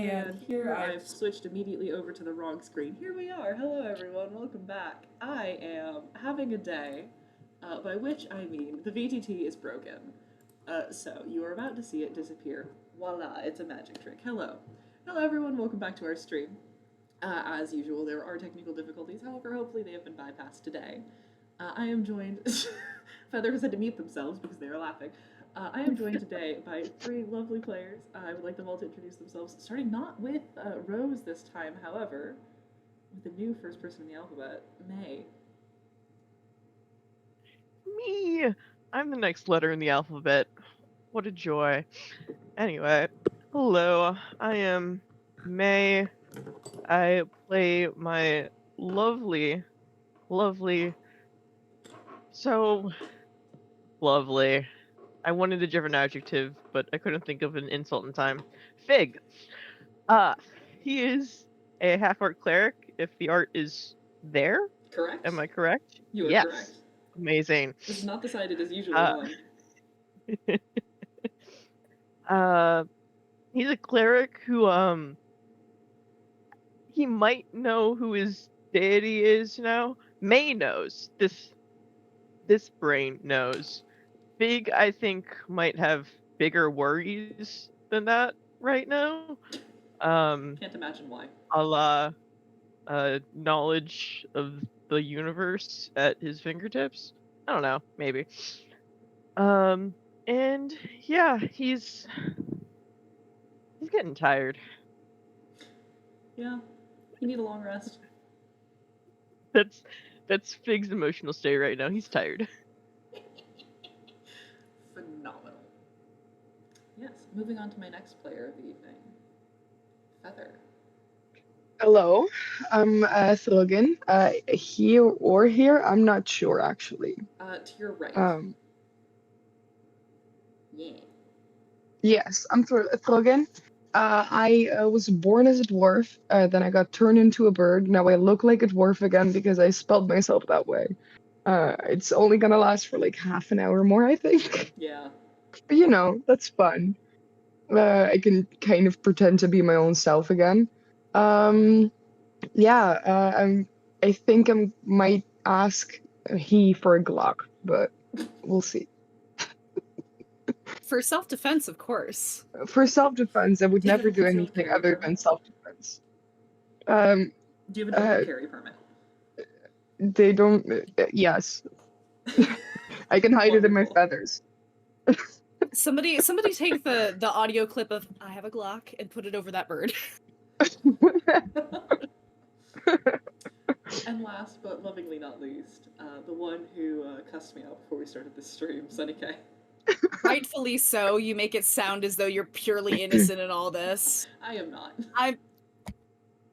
And here I've switched immediately over to the wrong screen. Here we are. Hello, everyone. Welcome back. I am having a day, by which I mean the VTT is broken. So you are about to see it disappear. Voila, it's a magic trick. Hello. Hello, everyone. Welcome back to our stream. As usual, there are technical difficulties. However, hopefully they have been bypassed today. I am joined. Feather has had to mute themselves because they are laughing. I am joined today by three lovely players. I would like them all to introduce themselves, starting not with Rose this time, however, with the new first person in the alphabet, May. Me! I'm the next letter in the alphabet. What a joy. Anyway, hello, I am May. I play my lovely, so lovely. I wanted a different adjective, but I couldn't think of an insult in time. Fig. Uh, he is a half-orc cleric, if the art is there. Correct? Am I correct? You are correct. Yes. Amazing. This is not the side it is usually Uh, on. uh, he's a cleric who, he might know who his deity is now. May knows. This brain knows. Big, I think, might have bigger worries than that right now. Can't imagine why. A la knowledge of the universe at his fingertips. I don't know, maybe. Um, and yeah, he's getting tired. Yeah, you need a long rest. That's that's Fig's emotional state right now. He's tired. Phenomenal. Yes, moving on to my next player of the evening, Feather. Hello, I'm Throgyn. Here or here, I'm not sure actually. To your right. Um, Yeah. yes, I'm Throgyn. I was born as a dwarf, then I got turned into a bird. Now I look like a dwarf again because I spelled myself that way. It's only gonna last for like half an hour more, I think. Yeah. But that's fun. I can kind of pretend to be my own self again. Um, Yeah, I think I might ask he for a Glock, but we'll see. For self-defense, of course. For self-defense, I would Do you have never a do concealed anything carry other permit? than self-defense. Um, Do you have an open carry permit? they don't. Yes, I can hide it in my Wonderful. feathers. Somebody take the audio clip of "I have a Glock" and put it over that bird. And last but lovingly not least, the one who cussed me out before we started this stream, Sunny K. Rightfully so. You make it sound as though you're purely innocent in all this. I am not.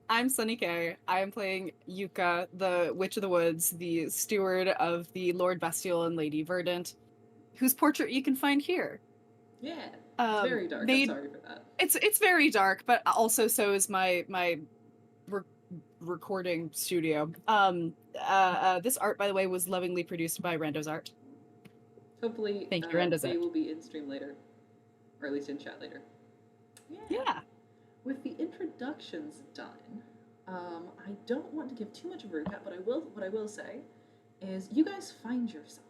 I'm Sunny K. I am playing Yuka, the Witch of the Woods, the steward of the Lord Bestial and Lady Verdant, whose portrait you can find here. Yeah, it's very dark. I'm sorry for that. It's very dark, but also so is my recording studio. This art, by the way, was lovingly produced by Rando's Art. Hopefully, Thank you, Rando's they Art. will be in stream later, or at least in chat later. Yeah. With the introductions done, I don't want to give too much of a recap, but what I will say is you guys find yourself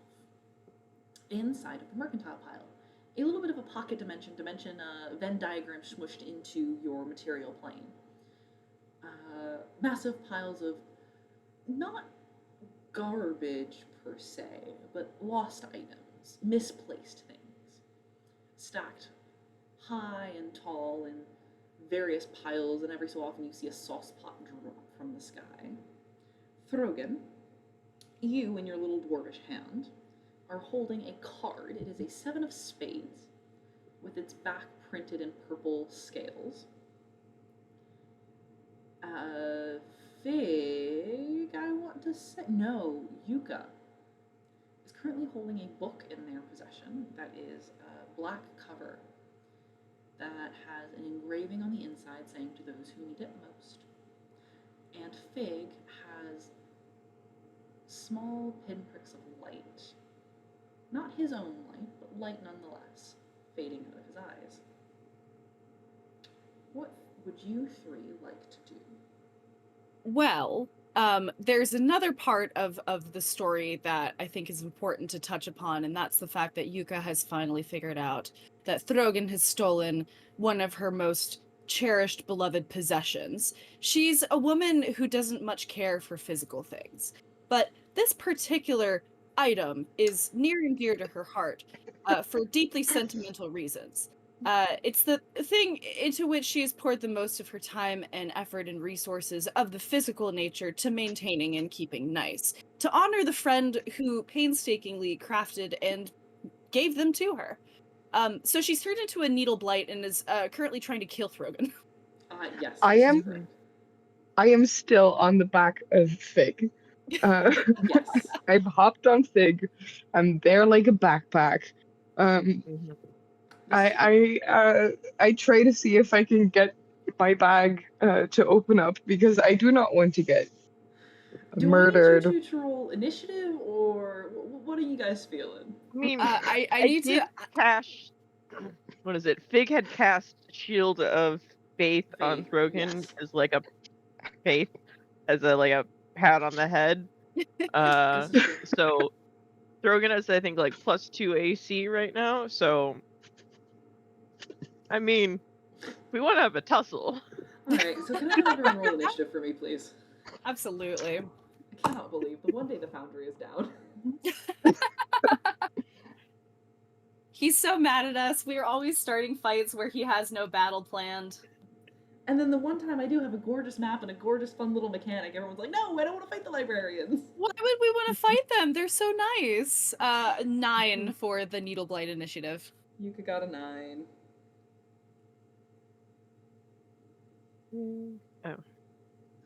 inside of the mercantile pile. A little bit of a pocket dimension Venn diagram smushed into your material plane. Massive piles of not garbage per se, but lost items, misplaced things, stacked high and tall in various piles, and every so often you see a sauce pot drop from the sky. Throgyn, you in your little dwarvish hand are holding a card. It is a 7 of spades with its back printed in purple scales. Fig, I want to say, no, Yuka is currently holding a book in their possession that is a black cover that has an engraving on the inside saying "to those who need it most." And Fig has small pinpricks of light. Not his own light, but light nonetheless, fading out of his eyes. What would you three like to do? Well, there's another part of the story that I think is important to touch upon, and that's the fact that Yuka has finally figured out that Throgyn has stolen one of her most cherished, beloved possessions. She's a woman who doesn't much care for physical things, but this particular item is near and dear to her heart for deeply sentimental reasons. It's the thing into which she has poured the most of her time and effort and resources of the physical nature to maintaining and keeping nice, to honor the friend who painstakingly crafted and gave them to her. So she's turned into a needle blight and is currently trying to kill Throgyn. Yes. I this is am- correct. I am still on the back of Fig. Yes. I've hopped on Fig. I'm there like a backpack. Mhm. I try to see if I can get my bag to open up because I do not want to get Do murdered. I need you to roll initiative, or what are you guys feeling? I mean, I I need did to. cash. What is it? Fig had cast Shield of Faith on Faith, Throgyn yes. as like a faith, as a pat on the head. This is true. So Throgyn has I think like +2 AC right now. So I mean, we want to have a tussle. Alright, so can I have everyone roll initiative for me, please? Absolutely. I cannot believe the one day the Foundry is down. He's so mad at us. We are always starting fights where he has no battle planned. And then the one time I do have a gorgeous map and a gorgeous fun little mechanic, everyone's like, no, I don't want to fight the librarians. Why would we want to fight them? They're so nice. 9 for the Needle Blight initiative. Yuka got a 9.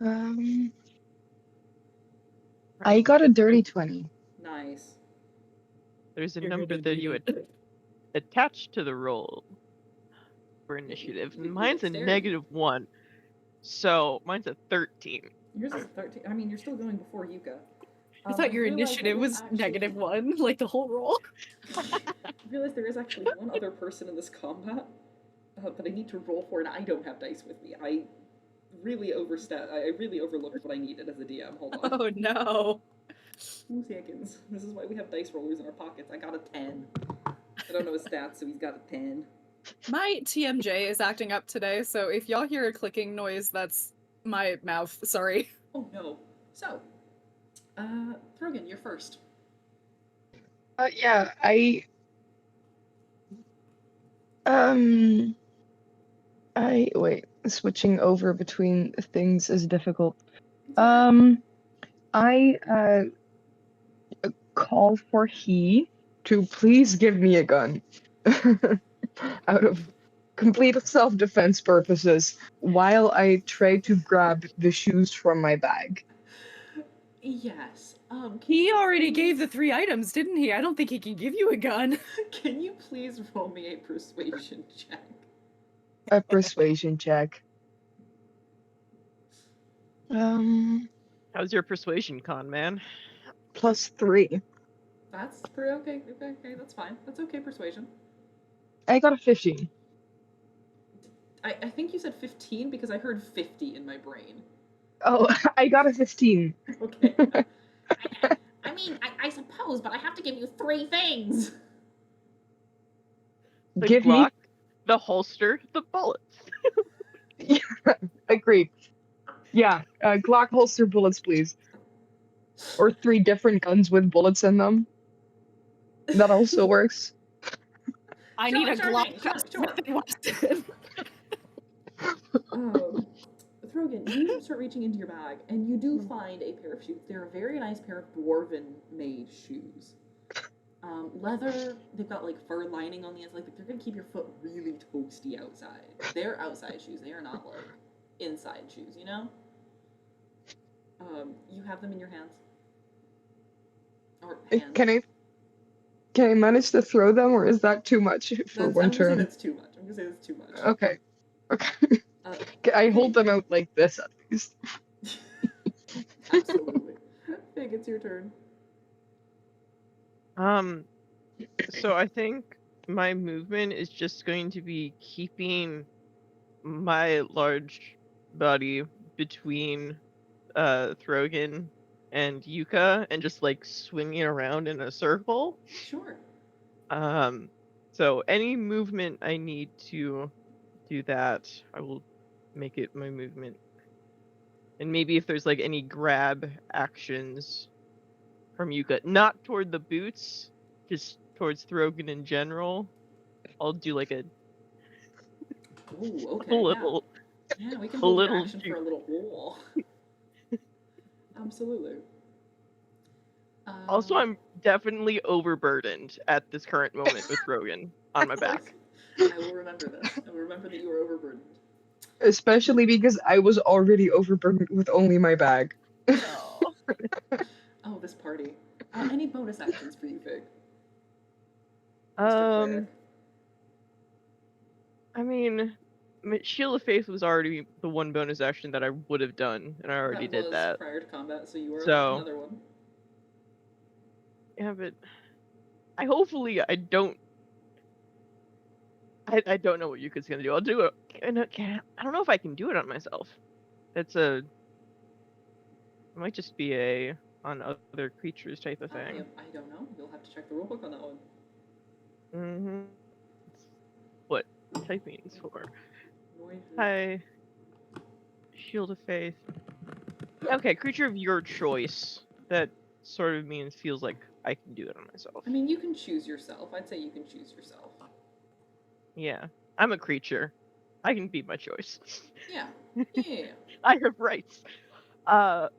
Um, I got a dirty 20. Nice. There's a You're number gonna that need you it. would attach to the roll for initiative. And mine's a Dexterity. -1. So mine's a 13. Yours is 13. I mean, you're still going before Yuka. I thought your realized there initiative is was actually- -1, like the whole roll. I realize there is actually one other person in this combat that I need to roll for, and I don't have dice with me. I really overlooked what I needed as a DM. Hold on. Oh no. 2 seconds. This is why we have dice rollers in our pockets. I got a 10. I don't know his stats, so he's got a 10. My TMJ is acting up today, so if y'all hear a clicking noise, that's my mouth. Sorry. Oh no. So, Throgyn, you're first. Yeah, wait, switching over between things is difficult. I call for he to please give me a gun out of complete self-defense purposes while I try to grab the shoes from my bag. Yes. Can He you already please- gave the 3 items, didn't he? I don't think he can give you a gun. Can you please roll me a persuasion check? A persuasion check. How's your persuasion con, man? +3. That's pretty okay. Okay, that's fine. That's okay, persuasion. I got a 15. I think you said 15 because I heard 50 in my brain. Oh, I got a 15. Okay. I mean, I suppose, but I have to give you 3 things. The Give me Glock, the holster, the bullets. Agreed. Yeah, Glock holster bullets, please. Or 3 different guns with bullets in them. That also works. I Sure, need a sure Glock. thing, sure, just sure. Smith & Wesson. Throgyn, you start reaching into your bag, and you do find a pair of shoes. They're a very nice pair of dwarven-made shoes. Leather, they've got like fur lining on the inside. Like they're gonna keep your foot really toasty outside. They're outside shoes. They are not like inside shoes, you know? You have them in your hands. Or hands. Can I manage to throw them, or is that too much for I'm one gonna say turn? that's too much. I'm gonna say that's too much. Okay. I hold them out like this at least. Absolutely. Fig, it's your turn. So I think my movement is just going to be keeping my large body between Throgyn and Yuka and just like swinging around in a circle. Sure. So any movement I need to do that, I will make it my movement. And maybe if there's like any grab actions from Yuka, not toward the boots, just towards Throgyn in general, I'll do like a Ooh, a okay, yeah. little Yeah, we can a hold your little action for a little wall. Absolutely. Also, I'm definitely overburdened at this current moment with Throgyn on my back. I will remember this. I will remember that you were overburdened. Especially because I was already overburdened with only my bag. Oh. Oh, this party. Any bonus actions for you, Fig? I mean, Shield of Faith was already the one bonus action that I would have done, and I already That did was that. prior to combat, so you are So- another one. Yeah, but I hopefully I don't. I don't know what Yuka's gonna do. I'll do it. I don't know if I can do it on myself. It might just be a on other creatures type of thing. I don't know. You'll have to check the rulebook on that one. Mm-hmm. What typing's for? Noises. Hi. Shield of Faith. Okay, creature of your choice. That sort of feels like I can do it on myself. I mean, you can choose yourself. I'd say you can choose yourself. Yeah. I'm a creature. I can be my choice. Yeah. Yeah. I have rights. And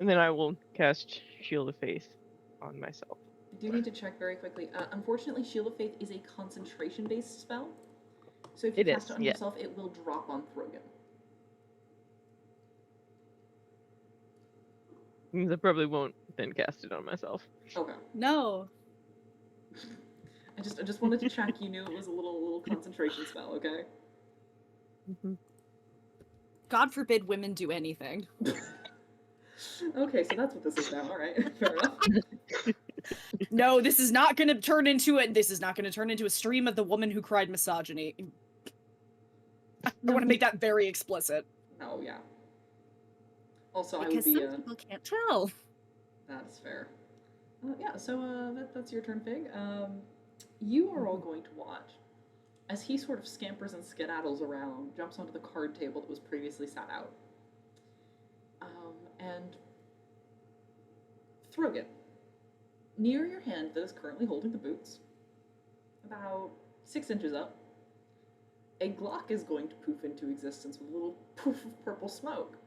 then I will cast Shield of Faith on myself. I do need to check very quickly. Unfortunately, Shield of Faith is a concentration-based spell. So if you cast it on yourself, it will drop on Throgyn. Means I probably won't then cast it on myself. Okay. No. I just wanted to check you knew it was a little concentration spell, okay? Mm-hmm. God forbid women do anything. Okay, so that's what this is now. All right, fair enough. No, this is not going to turn into a stream of the woman who cried misogyny. I want to make that very explicit. Oh yeah. Also, Because I would be. some people can't tell. That's fair. Yeah. So that's your turn, Fig. You are all going to watch as he sort of scampers and skedaddles around, jumps onto the card table that was previously sat out, and Throgyn, near your hand that is currently holding the boots, about 6 inches up, a Glock is going to poof into existence with a little poof of purple smoke.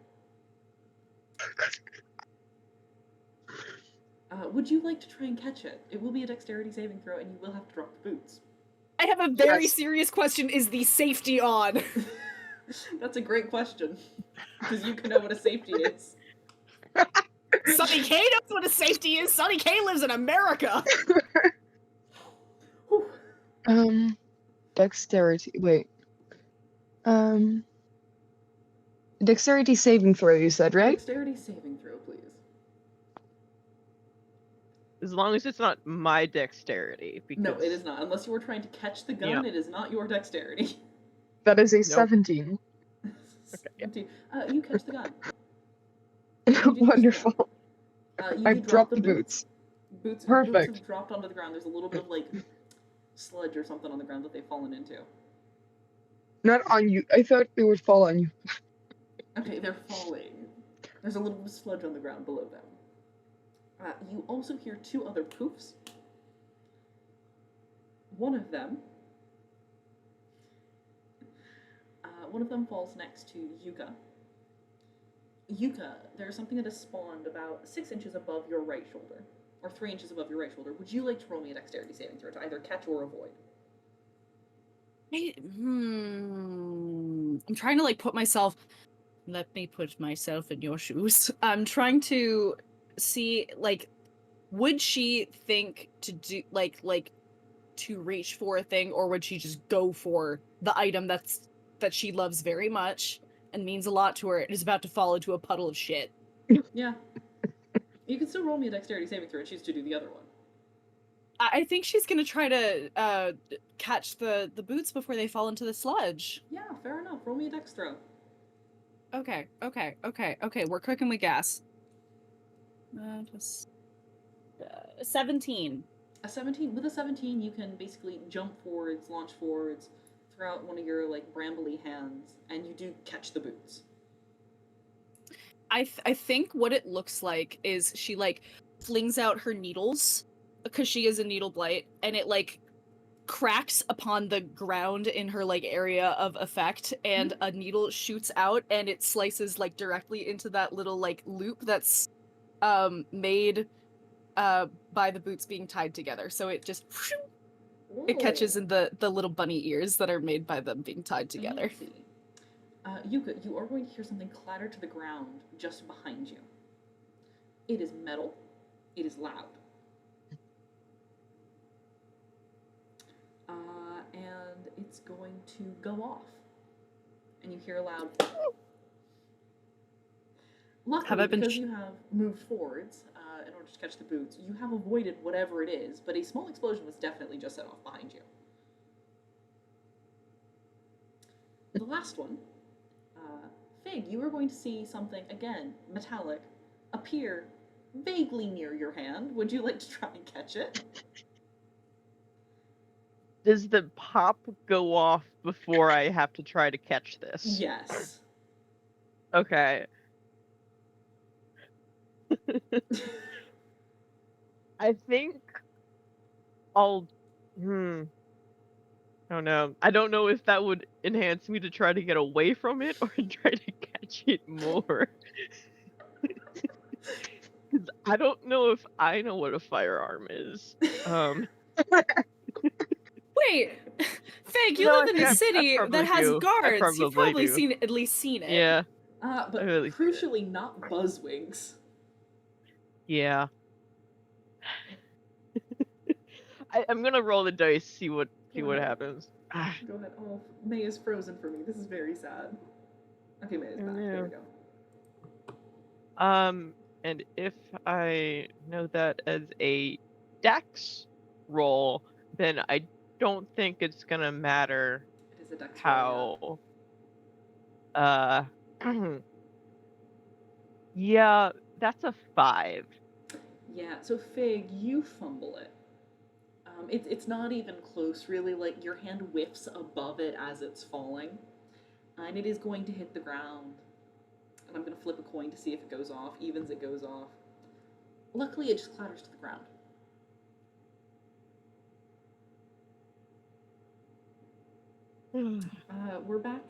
Would you like to try and catch it? It will be a dexterity saving throw, and you will have to drop the boots. I have a very serious question. Is the safety on? That's a great question, because you can know what a safety is. Sonny K knows what a safety is. Sonny K lives in America. Dexterity. Wait. Dexterity saving throw, you said, right? Dexterity saving throw, please. As long as it's not my dexterity. Because... No, it is not. Unless you were trying to catch the gun, Yeah. It is not your dexterity. That is a 17. Okay, you catch the gun. Wonderful. You I did drop dropped the boots. Boots Perfect. have dropped onto the ground. There's a little bit of like sludge or something on the ground that they've fallen into. Not on you. I thought they would fall on you. Okay, they're falling. There's a little bit of sludge on the ground below them. You also hear 2 other poofs. One of them falls next to Yuka. Yuka, there's something that has spawned about 6 inches above your right shoulder, or 3 inches above your right shoulder. Would you like to roll me a dexterity saving throw to either catch or avoid? I'm trying to put myself. Let me put myself in your shoes. I'm trying to see would she think to do to reach for a thing, or would she just go for the item that she loves very much and means a lot to her and is about to fall into a puddle of shit? Yeah. You can still roll me a dexterity saving throw and choose to do the other one. I think she's gonna try to catch the boots before they fall into the sludge. Yeah, fair enough. roll me a dex throw. Okay. We're cooking with gas. 17. A 17. With a 17, you can basically jump forwards, launch forwards, throw out one of your like brambly hands, and you do catch the boots. I think what it looks like is she like flings out her needles because she is a needle blight, and it like cracks upon the ground in her like area of effect, and a needle shoots out and it slices like directly into that little like loop that's made by the boots being tied together. So it just it catches in the little bunny ears that are made by them being tied together. Fancy. Yuka, you are going to hear something clatter to the ground just behind you. It is metal. It is loud. And it's going to go off. And you hear a loud... Luckily, because you have moved forwards in order to catch the boots, you have avoided whatever it is, but a small explosion was definitely just set off behind you. The last one, Fig, you are going to see something, again, metallic, appear vaguely near your hand. Would you like to try and catch it? Does the pop go off before I have to try to catch this? Yes. Okay. I think I'll... Oh no. I don't know if that would enhance me to try to get away from it or try to catch it more. Because I don't know if I know what a firearm is. Wait, Fig, you No, live in a city that has guards. You've probably at least seen it. Yeah. But really crucially not buzzwings. Yeah. I'm gonna roll the dice, see what happens. Go ahead. Oh, May is frozen for me. This is very sad. Okay, May is back. There we go. And if I know that as a dex roll, then I don't think it's gonna matter It is a dex how. Yeah, that's a 5. Yeah, so Fig, you fumble it. It's not even close, really. Like, your hand whiffs above it as it's falling. And it is going to hit the ground. And I'm going to flip a coin to see if it goes off. Evens, it goes off. Luckily, it just clatters to the ground. We're back.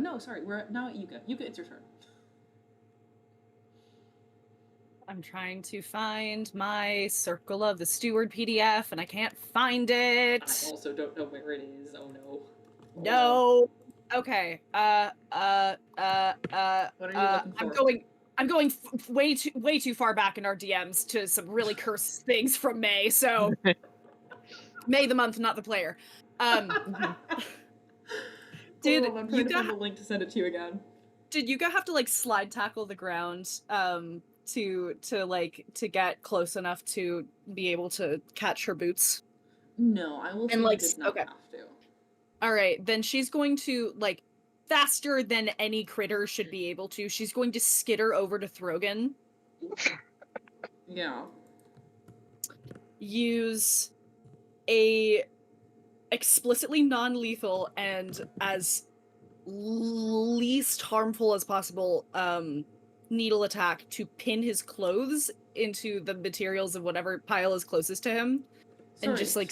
No, sorry. We're now at Yuka. Yuka, it's your turn. I'm trying to find my Circle of the Steward PDF, and I can't find it. I also don't know where it is. Oh no. Oh, no. Okay. What are you looking for? I'm going way too far back in our DMs to some really cursed things from May. So May the month, not the player. Did I'm trying to find the link to send it to you again. Did Yuka have to like slide tackle the ground to get close enough to be able to catch her boots? No, I will say you did not have to. All right, then she's going to like faster than any critter should be able to. She's going to skitter over to Throgyn. Yeah. Use a explicitly non-lethal and as least harmful as possible needle attack to pin his clothes into the materials of whatever pile is closest to him, and just like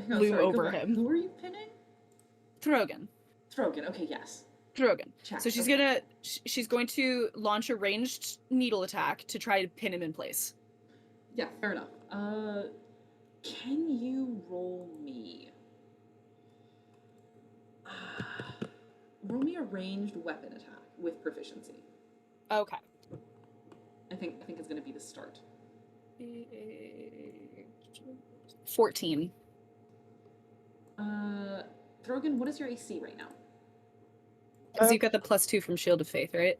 loom over him. Who are you pinning? Throgyn. Throgyn. Okay, yes. Throgyn. So she's going to launch a ranged needle attack to try to pin him in place. Yeah, fair enough. Can you roll me? Roll me a ranged weapon attack with proficiency. Okay. I think it's going to be the start. 14. Throgyn, what is your AC right now? Because you got the +2 from Shield of Faith, right?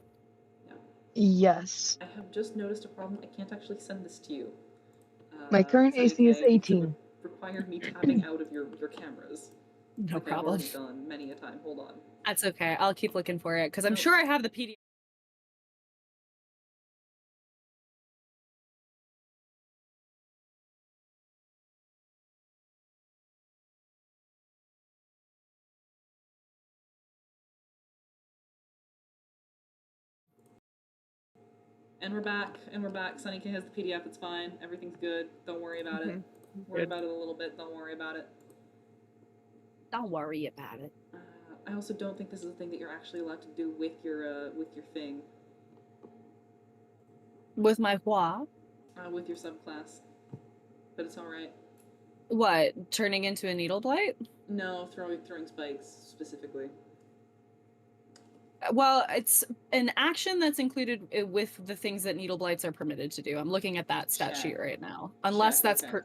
Yeah. Yes. I have just noticed a problem. I can't actually send this to you. My current AC is 18. It would require me tabbing out of your cameras. No Like I've problem. already done many a time. Hold on. That's okay. I'll keep looking for it because I'm Nope. sure I have the PDF. And we're back. Sunny K has the PDF. It's fine. Everything's good. Don't worry about it. Worry about it a little bit. Don't worry about it. Don't worry about it. I also don't think this is a thing that you're actually allowed to do with your thing. With my what? With your subclass. But it's alright. What? Turning into a needle blight? No, throwing spikes specifically. Well, it's an action that's included with the things that needle blights are permitted to do. I'm looking at that stat sheet right now. Unless that's okay.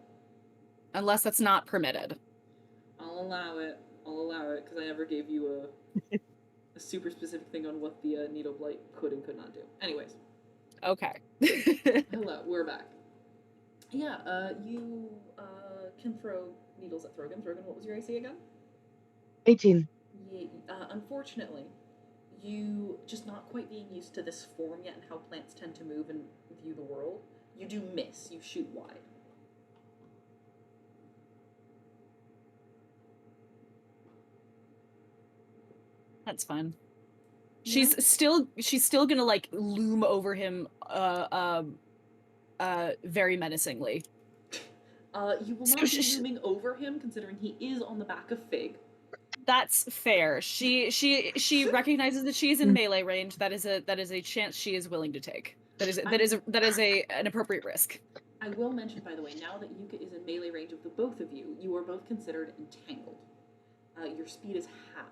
unless that's not permitted. I'll allow it because I never gave you a super specific thing on what the needle blight could and could not do. Anyways. Okay. Hello, we're back. Yeah, you can throw needles at Throgyn. Throgyn, what was your AC again? 18. Yeah, unfortunately, you just not quite being used to this form yet and how plants tend to move and view the world. You do miss. You shoot wide. That's fine. Yeah. She's still gonna like loom over him very menacingly. You will not be looming over him considering he is on the back of Fig. That's fair. She recognizes that she is in melee range. That is a chance she is willing to take. That is an appropriate risk. I will mention, by the way, now that Yuka is in melee range of the both of you, you are both considered entangled. Your speed is halved.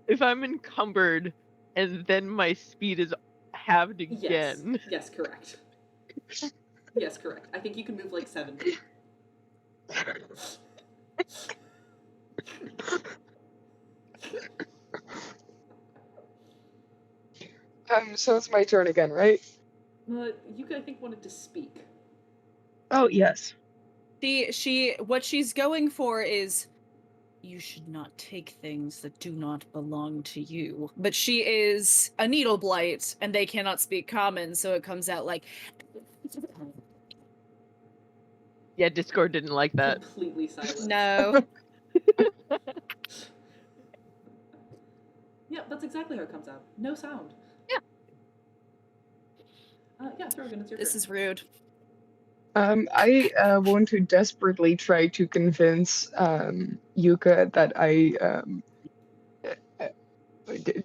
If I'm encumbered and then my speed is halved again. Yes, correct. Yes, correct. I think you can move like 70. So it's my turn again, right? Yuka, I think, wanted to speak. Oh, yes. What she's going for is, you should not take things that do not belong to you. But she is a needle blight, and they cannot speak common, so it comes out like... Yeah, Discord didn't like that. Completely silent. No. Yeah, that's exactly how it comes out. No sound. Yeah. Yeah, Throgyn, it's your turn. This is rude. I want to desperately try to convince Yuka that I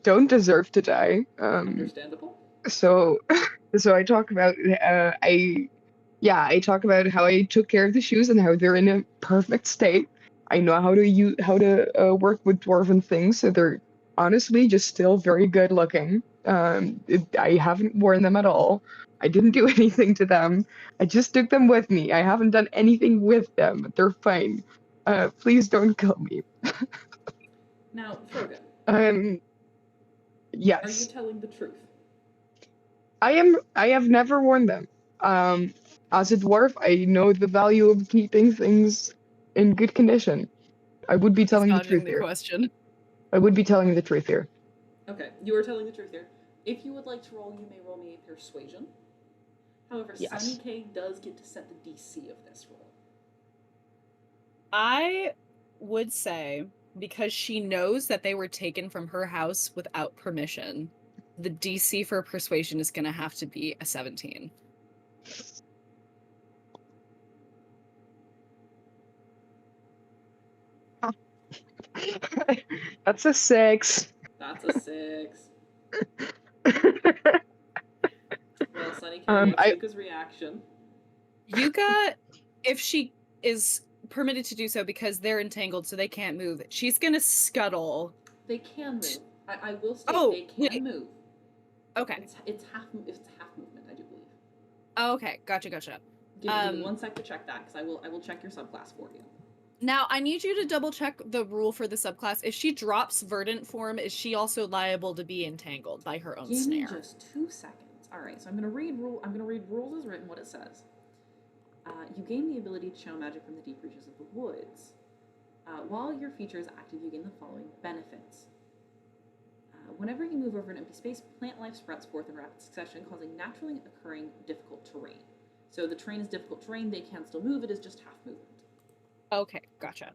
don't deserve to die. Understandable. So I talk about I talk about how I took care of the shoes and how they're in a perfect state. I know how to work with dwarven things, so they're honestly just still very good looking. I haven't worn them at all. I didn't do anything to them. I just took them with me. I haven't done anything with them. They're fine. Please don't kill me. Now, Throgyn. Yes. Are you telling the truth? I have never worn them. As a dwarf, I know the value of keeping things in good condition. I would be telling the truth here. Question. I would be telling the truth here. Okay, you are telling the truth here. If you would like to roll, you may roll me a persuasion. However, Yes. Sunny K does get to set the DC of this roll. I would say, because she knows that they were taken from her house without permission, the DC for persuasion is going to have to be a 17. That's a 6. That's a 6. Well, Sunny K, what's Yuka's reaction? Yuka, if she is permitted to do so because they're entangled so they can't move, she's going to scuttle. They can move. I will state they can move. Okay. It's half movement, I do believe. Oh, okay, gotcha. Give me 1 sec to check that, because I will check your subclass for you. Now, I need you to double check the rule for the subclass. If she drops verdant form, is she also liable to be entangled by her own snare? Give me just 2 seconds. All right, so I'm gonna read rules as written. What it says You gain the ability to channel magic from the deep reaches of the woods. While your feature is active, you gain the following benefits. Whenever you move over an empty space, plant life sprouts forth in rapid succession, causing naturally occurring difficult terrain. So the terrain is difficult terrain, they can still move, it is just half movement. Okay, gotcha.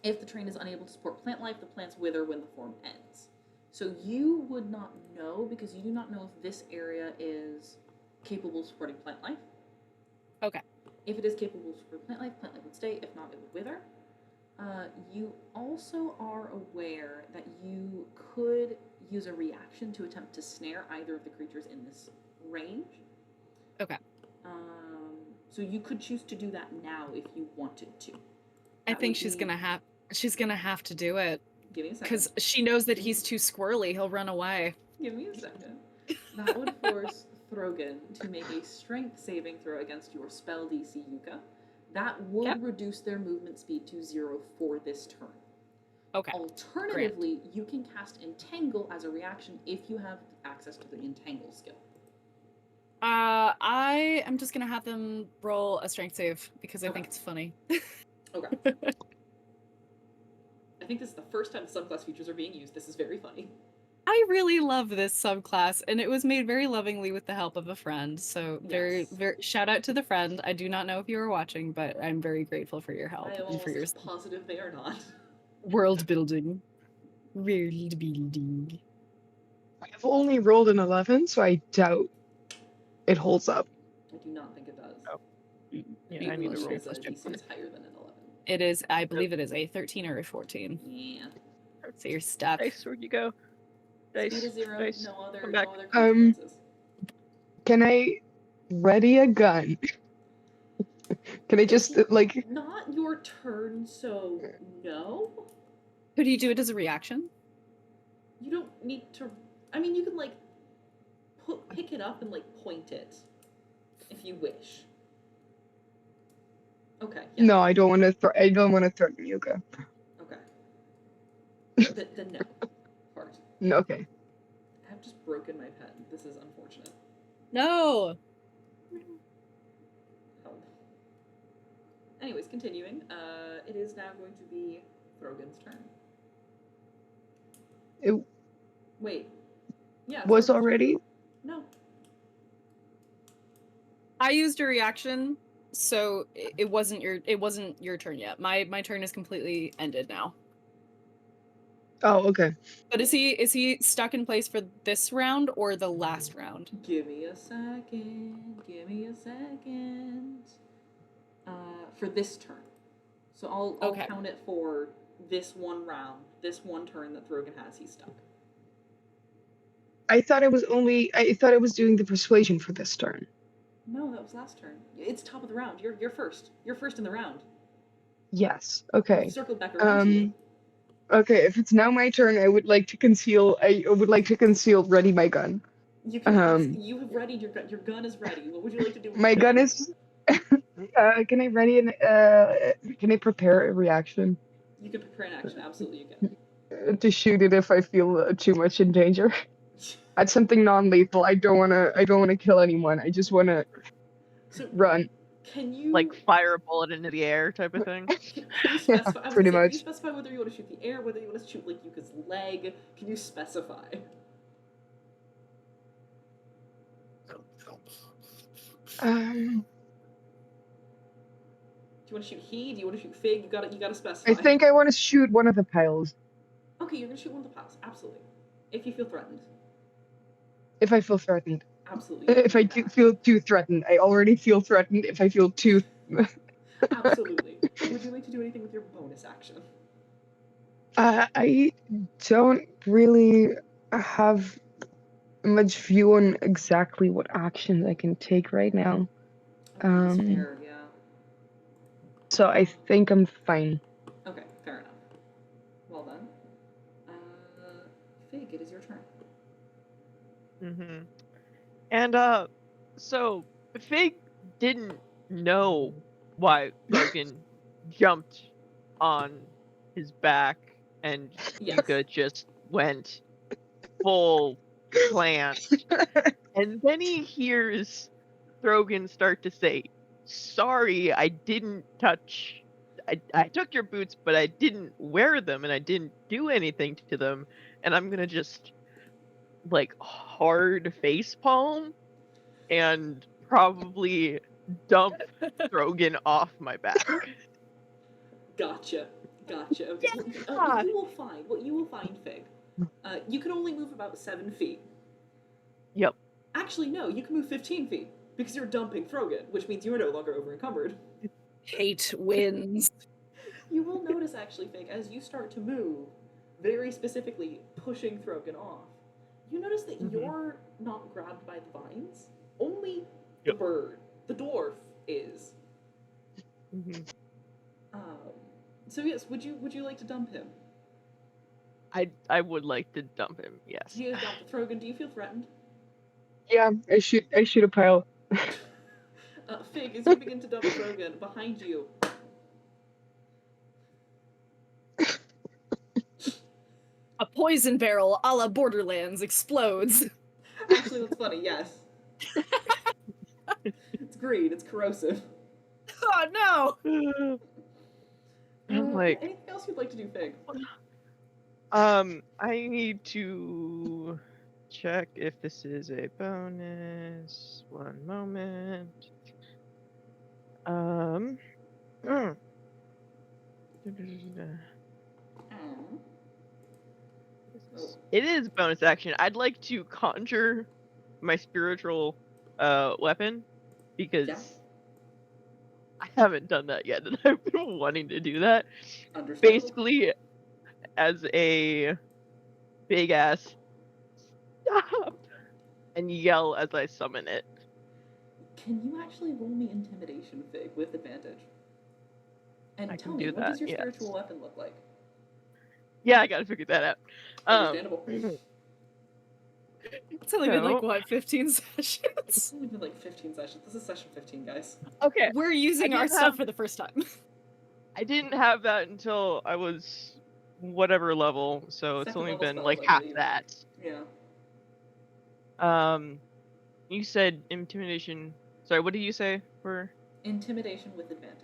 If the terrain is unable to support plant life, the plants wither when the form ends. So you would not know, because you do not know if this area is capable of supporting plant life. Okay. If it is capable of supporting plant life would stay. If not, it would wither. You also are aware that you could use a reaction to attempt to snare either of the creatures in this range. Okay. So you could choose to do that now if you wanted to. I think she's gonna have to do it. Give me a second. Because she knows that he's too squirrely, he'll run away. Give me a second. That would force Throgyn to make a strength saving throw against your spell DC, Yuka. That would reduce their movement speed to 0 for this turn. Okay. Alternatively, you can cast Entangle as a reaction if you have access to the Entangle skill. I am just gonna have them roll a strength save because I think it's funny. Okay. I think this is the first time the subclass features are being used. This is very funny. I really love this subclass, and it was made very lovingly with the help of a friend. So very shout out to the friend. I do not know if you were watching, but I'm very grateful for your help I am and for your positive they are not. world building. World building. I've only rolled an 11, so I doubt it holds up. I do not think it does. Oh. Yeah, I need to roll. This DC is higher than an 11. It is, I believe it is a 13 or a 14. Yeah. So you're stuck. Dice, where'd you go? Dice, Speed is 0, dice. no other Come back. consequences. Can I ready a gun? Can I just, like... Not your turn, so no. Could you do it as a reaction? You don't need to... I mean, you can, like, pick it up and, like, point it. If you wish. Okay. Yeah. No, I don't want to threaten Yuka. Okay. The no part. No, okay. I've just broken my pen. This is unfortunate. No! Help. Anyways, continuing. It is now going to be Throgyn's turn. It Wait. Yeah. was Throgyn's already? turn. No. I used a reaction, so it wasn't your turn yet. My turn is completely ended now. Oh, okay. But is he stuck in place for this round or the last round? Give me a second. Give me a second. For this turn. So I'll count it for this one round, this one turn that Throgyn has. He's stuck. I thought it was doing the persuasion for this turn. No, that was last turn. It's top of the round. You're first. You're first in the round. Yes. Okay. You circled back around to you. Okay, if it's now my turn, I would like to conceal ready my gun. You can you have readied your gun. Your gun is ready. What would you like to do with My your gun is can I ready can I prepare a reaction? You can prepare an action, absolutely you can. To shoot it if I feel too much in danger. That's something non-lethal. I don't wanna kill anyone. I just wanna run. Can you Like fire a bullet into the air type of thing? Can you specify? Pretty much. Can you specify whether you want to shoot the air, whether you want to shoot like Yuka's leg? Can you specify? Do you want to shoot he? Do you want to shoot Fig? You gotta specify. I think I want to shoot one of the piles. Okay, you're gonna shoot one of the piles. Absolutely. If you feel threatened. If I feel threatened. Absolutely. If I do feel too threatened. I already feel threatened if I feel too... Absolutely. Would you like to do anything with your bonus action? I don't really have much view on exactly what actions I can take right now. That's fair, yeah. So I think I'm fine. Okay, fair enough. Well done. Fig, it is your turn. Mm-hmm. And so Fig didn't know why Throgyn jumped on his back and Yuka just went full plant. And then he hears Throgyn start to say, "Sorry, I didn't touch. I took your boots, but I didn't wear them, and I didn't do anything to them." And I'm gonna just like hard face palm and probably dump Throgyn off my back. Gotcha. Okay. Yeah. What you will find, Fig. You can only move about 7 feet. Yep. Actually, no, you can move 15 feet because you're dumping Throgyn, which means you are no longer over encumbered. Hate wins. You will notice, actually, Fig, as you start to move, very specifically pushing Throgyn off, you notice that you're not grabbed by the vines. Only the bird, the dwarf, is. So yes, would you like to dump him? I would like to dump him. Yes. He is dumped. Throgyn, do you feel threatened? Yeah, I shoot a pile. Fig, as you begin to dump Throgyn, behind you. A poison barrel a la Borderlands explodes. Actually, that's funny, yes. It's green, it's corrosive. Oh no! I'm like, anything else you'd like to do, Fig? I need to check if this is a bonus. One moment. It is bonus action. I'd like to conjure my spiritual weapon because I haven't done that yet, and I've been wanting to do that. Basically, as a big ass stop and yell as I summon it. Can you actually roll me intimidation, Fig, with advantage? And tell me, do what does your that, spiritual yes. weapon look like? Yeah, I gotta figure that out. Understandable. It's only been like, what, 15 sessions? It's only been like 15 sessions. This is session 15, guys. Okay. We're using our stuff for the first time. I didn't have that until I was whatever level, so it's only been spells, like I half believe. that. Yeah. You said intimidation. Sorry, what did you say for? Intimidation with advantage.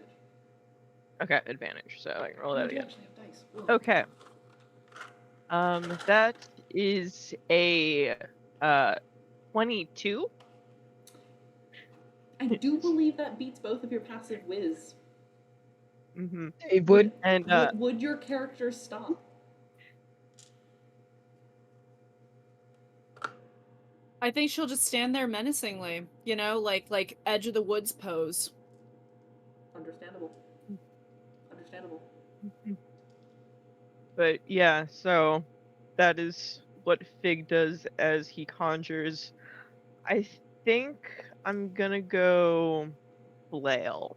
Okay, advantage. So I can roll that again. Actually have dice. Whoa. Okay. That is a 22. I do believe that beats both of your passive whiz. It would. And would your character stop? I think she'll just stand there menacingly, you know, like edge of the woods pose. Understandable. But yeah, so that is what Fig does as he conjures. I think I'm gonna go flail.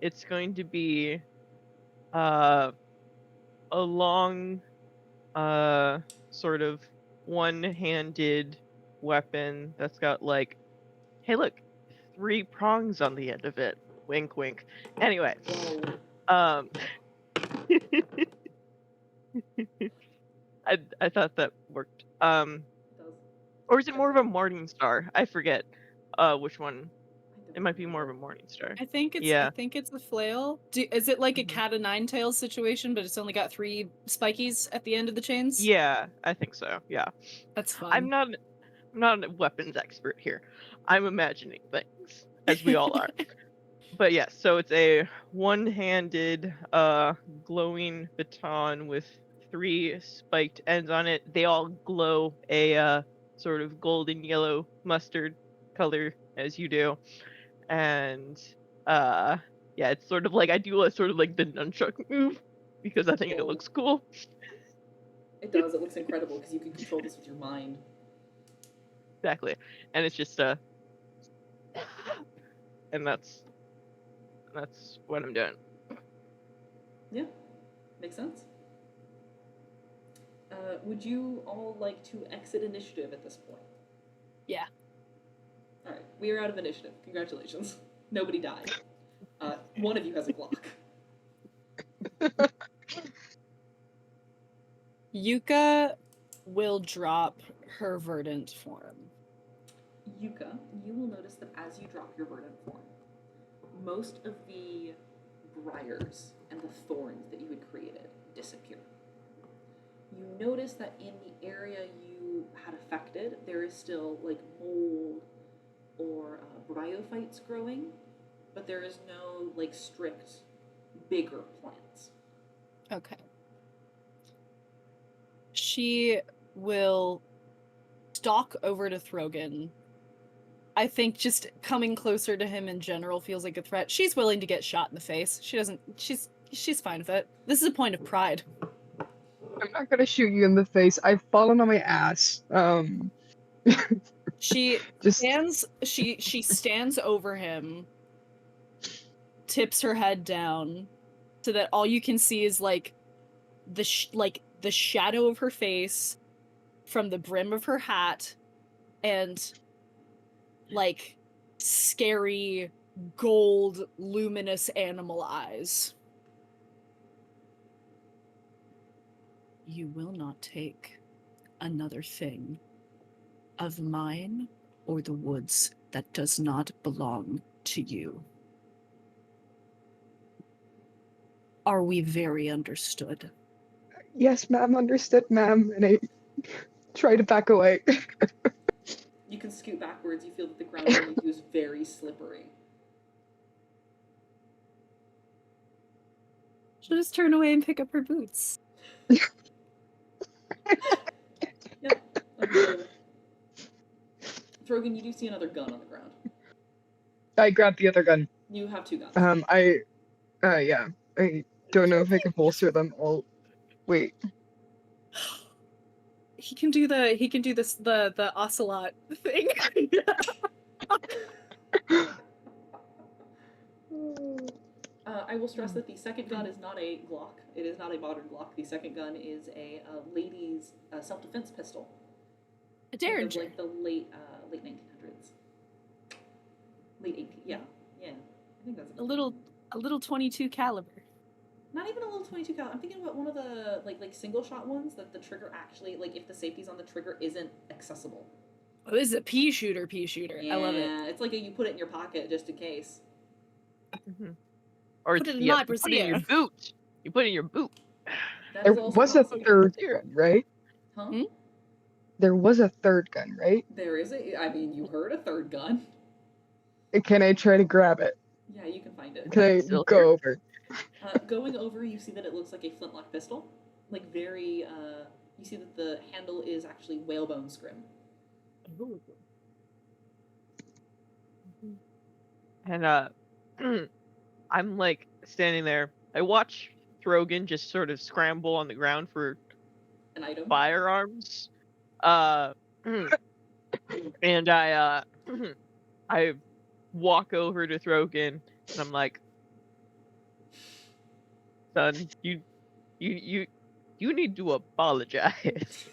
It's going to be a long sort of one-handed weapon that's got like, hey look, 3 prongs on the end of it. Wink wink. Anyway. Whoa. I thought that worked. It does. Or is it more of a morning star? I forget which one. It might be more of a morning star. I think it's a flail. Is it like a cat o' nine tails situation, but it's only got 3 spikies at the end of the chains? Yeah, I think so. Yeah. That's fun. I'm not a weapons expert here. I'm imagining things, as we all are. But yeah, so it's a one-handed glowing baton with 3 spiked ends on it. They all glow a sort of golden yellow mustard color, as you do. And yeah, it's sort of like I do a sort of like the nunchuck move because I think it looks cool. It does. It looks incredible because you can control this with your mind. Exactly, and it's just and that's what I'm doing. Yeah, makes sense. Would you all like to exit initiative at this point? Yeah. All right, we are out of initiative. Congratulations. Nobody died. One of you has a Glock. Yuka will drop her verdant form. Yuka, you will notice that as you drop your verdant form, most of the briars and the thorns that you had created disappear. You notice that in the area you had affected, there is still like mold or bryophytes growing, but there is no like strict bigger plants. Okay. She will stalk over to Throgyn. I think just coming closer to him in general feels like a threat. She's willing to get shot in the face. She's fine with it. This is a point of pride. I'm not gonna shoot you in the face. I've fallen on my ass. She Just she stands over him, tips her head down so that all you can see is like the shadow of her face from the brim of her hat and like scary gold luminous animal eyes. You will not take another thing of mine or the woods that does not belong to you. Are we very understood? yes, ma'am, understood, ma'am, and I try to back away. You can scoot backwards, you feel that the ground beneath you is very slippery. She'll just turn away and pick up her boots. Yep, understood. Throgyn, you do see another gun on the ground. I grab the other gun. You have two guns. Yeah. I don't know if I can holster them all. Wait. He can do the ocelot thing. I will stress that the second gun is not a Glock. It is not a modern Glock. The second gun is a lady's self-defense pistol. A Derringer. Like the late 1900s. Late 18. Yeah. I think that's a little 22 caliber. Not even a little 22 cal. I'm thinking about one of the like single shot ones that the trigger actually like if the safety's on the trigger isn't accessible. Oh, this is a pea shooter. Yeah, I love it. It's like you put it in your pocket just in case. Mm-hmm. Or Put it in yeah, my you put it in your boot. You put it in your boot. That There is also was a possible. third gun, right? Huh? Hmm? There was a third gun, right? There is I mean, you heard a third gun. Can I try to grab it? Yeah, you can find it. Can I Still go here? over? Going over, you see that it looks like a flintlock pistol. Like very, you see that the handle is actually whalebone scrim. And I'm like standing there. I watch Throgyn just sort of scramble on the ground for An item. firearms. And I I walk over to Throgyn and I'm like, son, you need to apologize.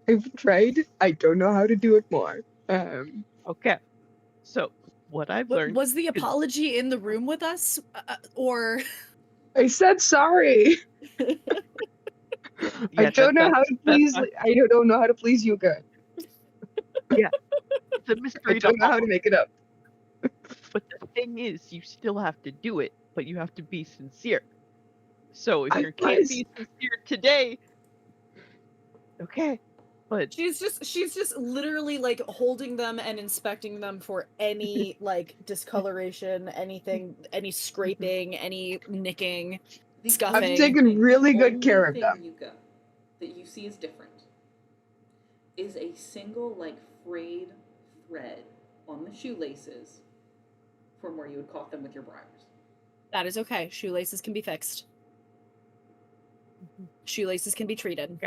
I've tried. I don't know how to do it more. Okay. So what I've learned Was the is- apology in the room with us, or? I said sorry. I yeah, don't know how to please. not- I don't know how to please Yuka. it's a I mystery to don't know how all. to make it up. But the thing is, you still have to do it, but you have to be sincere. So if I you can't was. be sincere today, okay. But She's just literally like holding them and inspecting them for any like discoloration, anything, any scraping, any nicking, The scuffing. I'm taking really good only care of thing, them. Yuka, that you see is different is a single like frayed thread on the shoelaces from where you would caught them with your briars. That is okay. Shoelaces can be fixed. Shoelaces can be treated.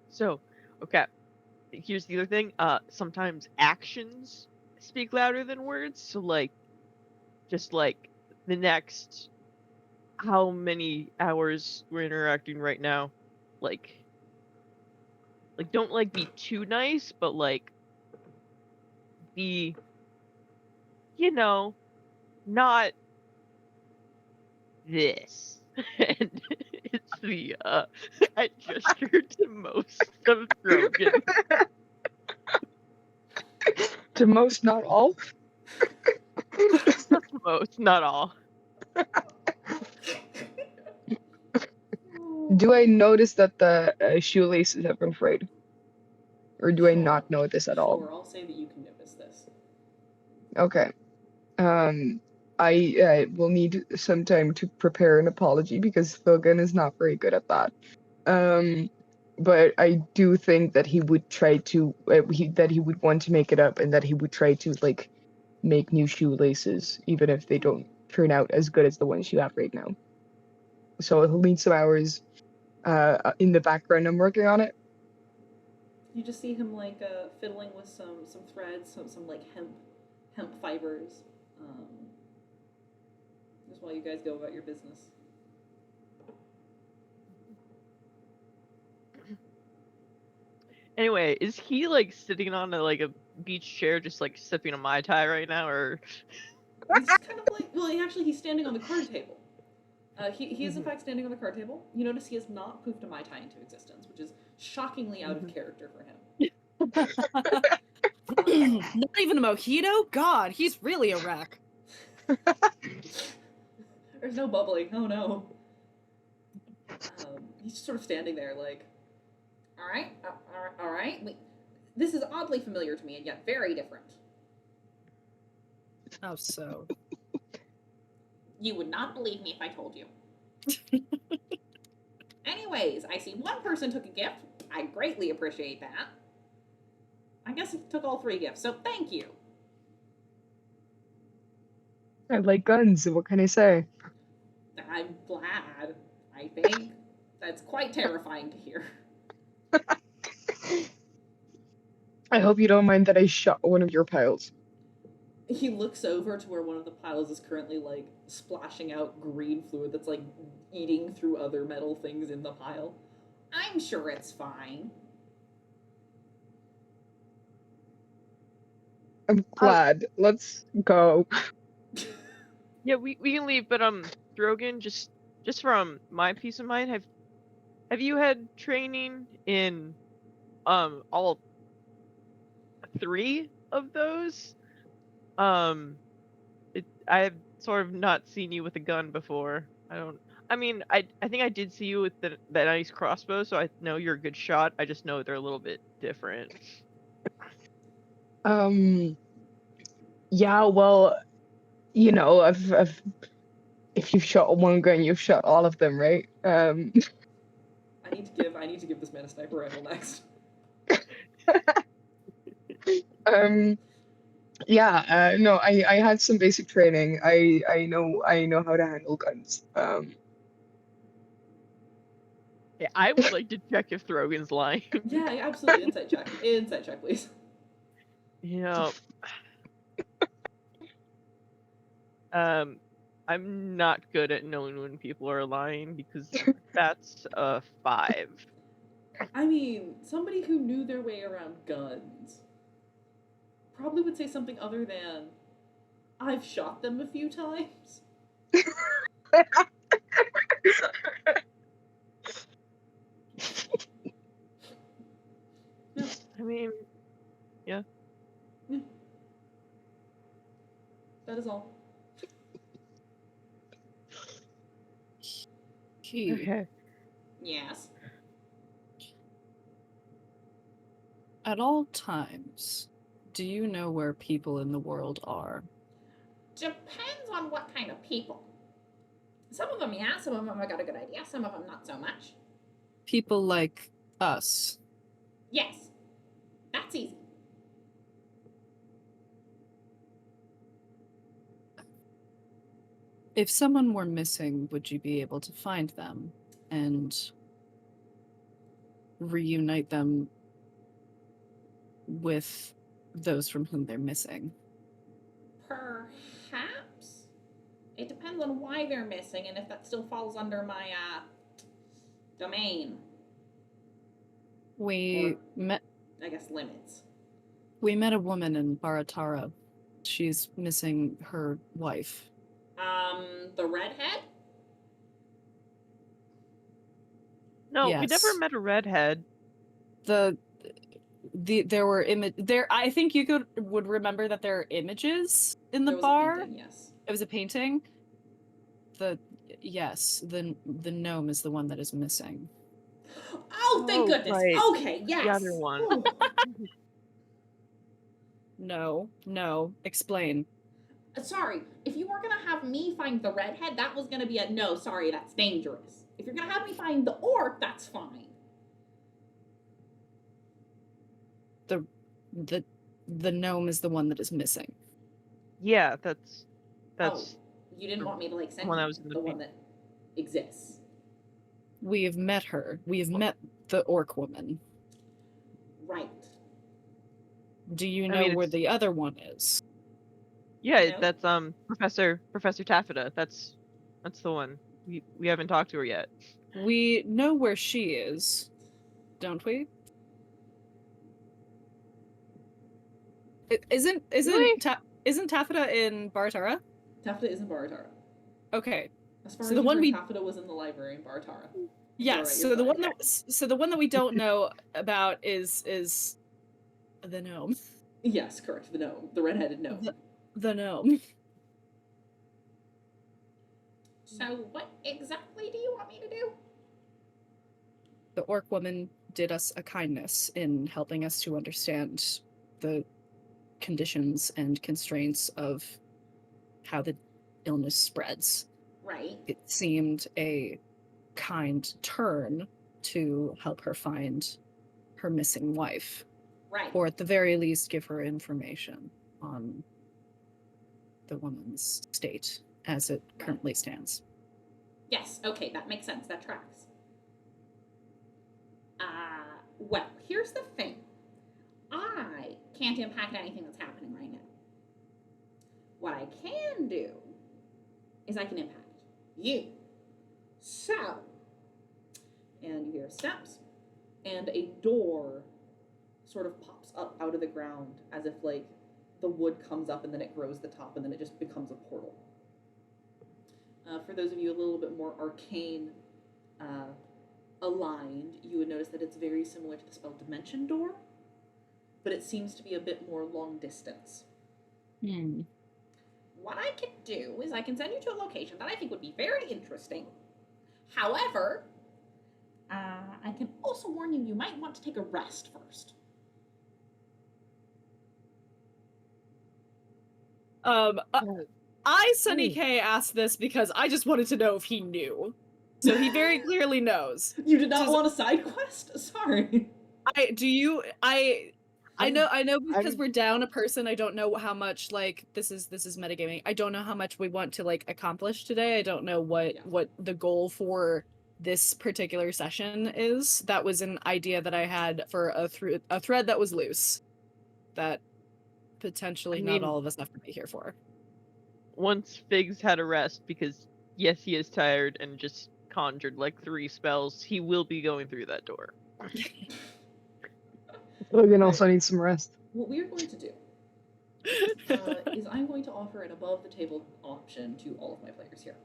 so, okay. Here's the other thing. Sometimes actions speak louder than words. So like, just like the next how many hours we're interacting right now, like don't like be too nice, but like be, not this. And it's the I gesture to most of Throgyn. To most, not all. Just most, not all. Do I notice that the shoelaces have been frayed? Or do I Sure. not know this at all? Sure, I'll say that you can notice this. Okay. I will need some time to prepare an apology because Throgyn is not very good at that. But I do think that he would try to that he would want to make it up and that he would try to like make new shoelaces even if they don't turn out as good as the ones you have right now. So he'll need some hours. In the background, I'm working on it. You just see him like fiddling with some threads, some like hemp fibers. Just while you guys go about your business. Anyway, is he like sitting on a beach chair, just like sipping a Mai Tai right now, or? He's kind of like, well, he's standing on the card table. He is in fact standing on the card table. You notice he has not poofed a Mai Tai into existence, which is shockingly out of character for him. Not even a mojito? God, he's really a wreck. There's no bubbling. Oh no. He's just sort of standing there like, all right. This is oddly familiar to me and yet very different. How so? You would not believe me if I told you. Anyways, I see one person took a gift. I greatly appreciate that. I guess he took all 3 gifts, so thank you. I like guns. What can I say? I'm glad. I think that's quite terrifying to hear. I hope you don't mind that I shot one of your piles. He looks over to where one of the piles is currently like splashing out green fluid that's like eating through other metal things in the pile. I'm sure it's fine. I'm glad. Let's go. Yeah, we can leave, but Throgyn, just from my peace of mind, have you had training in all 3 of those? I have sort of not seen you with a gun before. I mean, I think I did see you with that nice crossbow, so I know you're a good shot. I just know they're a little bit different. Yeah, well, you know, if you've shot one gun, you've shot all of them, right? I need to give this man a sniper rifle next. Yeah, no, I had some basic training. I know how to handle guns. Yeah, I would like to check if Throgyn's lying. Yeah, absolutely. Insight check. Insight check, please. Yeah. I'm not good at knowing when people are lying because that's a 5. I mean, somebody who knew their way around guns probably would say something other than, I've shot them a few times. Yeah. I mean, yeah. That is all. Okay. Yes. At all times, do you know where people in the world are? Depends on what kind of people. Some of them, yeah. Some of them I got a good idea. Some of them not so much. People like us. Yes. That's easy. If someone were missing, would you be able to find them and reunite them with those from whom they're missing? Perhaps. It depends on why they're missing and if that still falls under my domain. We met limits. We met a woman in Baratara. She's missing her wife. The redhead? No, we never Yes. met a redhead. There were there. I think you would remember that there are images in the There was bar. a painting, yes. It was a painting. Yes, the gnome is the one that is missing. Oh, thank goodness. Right. Okay, yes. The other one. Ooh. No. Explain. Sorry, if you were gonna have me find the redhead, that was gonna be a no, sorry, that's dangerous. If you're gonna have me find the orc, that's fine. The gnome is the one that is missing. Yeah, that's Oh, you didn't want me to, like, send one you that was in the the one that exists. We have met her. We have met the orc woman. Right. Do you I know mean, where it's- the other one is? Yeah, No? that's Professor Taffeta. That's the one. We haven't talked to her yet. We know where she is, don't we? Isn't Really? isn't Taffeta in Bartara? Taffeta is in Baratara. Okay. As far So as the you one heard, we- Taffeta was in the library in Baratara. Yes. Alright, So you're the fine. one that we don't know about is the gnome. Yes, correct. The gnome. The redheaded gnome. The gnome. So what exactly do you want me to do? The orc woman did us a kindness in helping us to understand the conditions and constraints of how the illness spreads. Right. It seemed a kind turn to help her find her missing wife, Right. or at the very least give her information on the woman's state as it currently stands. Yes, okay, that makes sense. That tracks. Well, here's the thing. I can't impact anything that's happening right now. What I can do is I can impact you. So, And you hear steps, and a door sort of pops up out of the ground as if, like, the wood comes up and then it grows the top and then it just becomes a portal. For those of you a little bit more arcane aligned, you would notice that it's very similar to the spell Dimension Door, but it seems to be a bit more long distance. what I can do is I can send you to a location that I think would be very interesting. However, I can also warn you, you might want to take a rest first. I, Sunny K, asked this because I just wanted to know if he knew. So he very clearly knows. You did not want a side quest? Sorry. I know because we're down a person, I don't know how much, like, this is metagaming. I don't know how much we want to, like, accomplish today. I don't know what the goal for this particular session is. That was an idea that I had for a thread that was loose. That potentially not all of us have to be here for. Once Figs had a rest, because yes, he is tired and just conjured like 3 spells, he will be going through that door. Logan also needs some rest. What we are going to do is I'm going to offer an above-the-table option to all of my players here.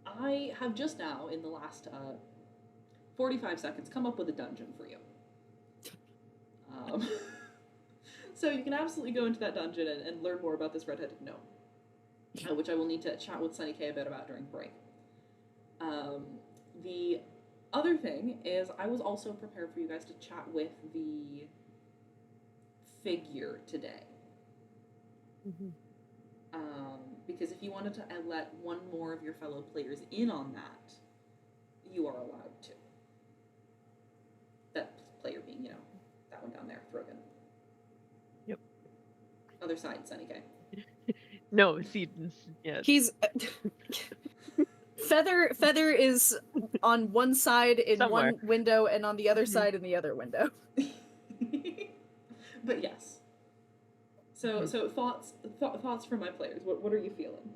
I have just now, in the last 45 seconds, come up with a dungeon for you. So you can absolutely go into that dungeon and learn more about this redheaded gnome, which I will need to chat with Sunny K a bit about during break. The other thing is I was also prepared for you guys to chat with the figure today. Because if you wanted to let one more of your fellow players in on that, you are allowed to. That player being, that one down there, Throgyn. Yep. Other side, Sunny K. No, see, yes. He's Feather is on one side in Somewhere. one window and on the other side in the other window. But yes. So thoughts from my players. What are you feeling?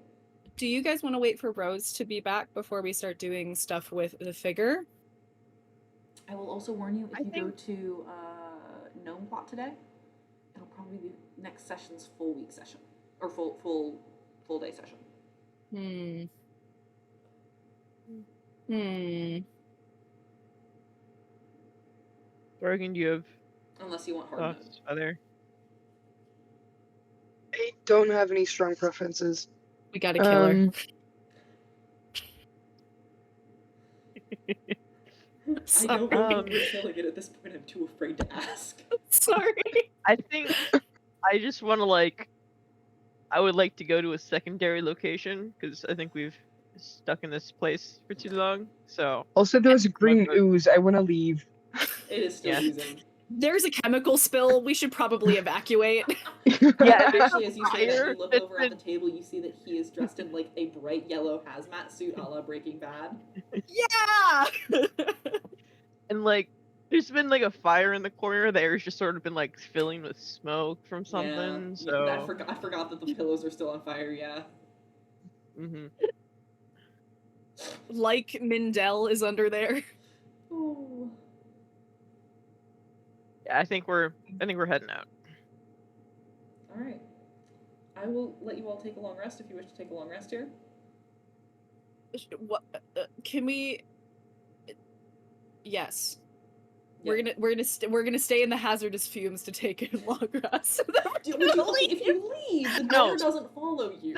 Do you guys want to wait for Rose to be back before we start doing stuff with the figure? I will also warn you, if I you go think- to Gnome Plot today, it'll probably be next session's full week session. Or full day session. Throgyn, do you have Unless you want hard note. thoughts other? I don't have any strong preferences. We gotta kill her. I don't know if Um, we're killing it at this point. I'm too afraid to ask. Sorry. I think I just want to I would like to go to a secondary location because I think we've stuck in this place for too long. So Also, there's a green go- ooze. I want to leave. It is still Yeah. using. There's a chemical spill. We should probably evacuate. Yeah, there's Actually, as you say that, fire you look that's over at the table, you see that he is dressed in like a bright yellow hazmat suit a la Breaking Bad. Yeah. and there's been a fire in the corner. The air's just sort of been filling with smoke from something. Yeah, So I forgot that the pillows are still on fire, yeah. mhm. Like Mindell is under there. Oh. Yeah, I think we're heading out. Alright. I will let you all take a long rest if you wish to take a long rest here. What? Can we? Yes. Yeah. We're gonna stay in the hazardous fumes to take a long rest. If you leave, the No. door doesn't follow you.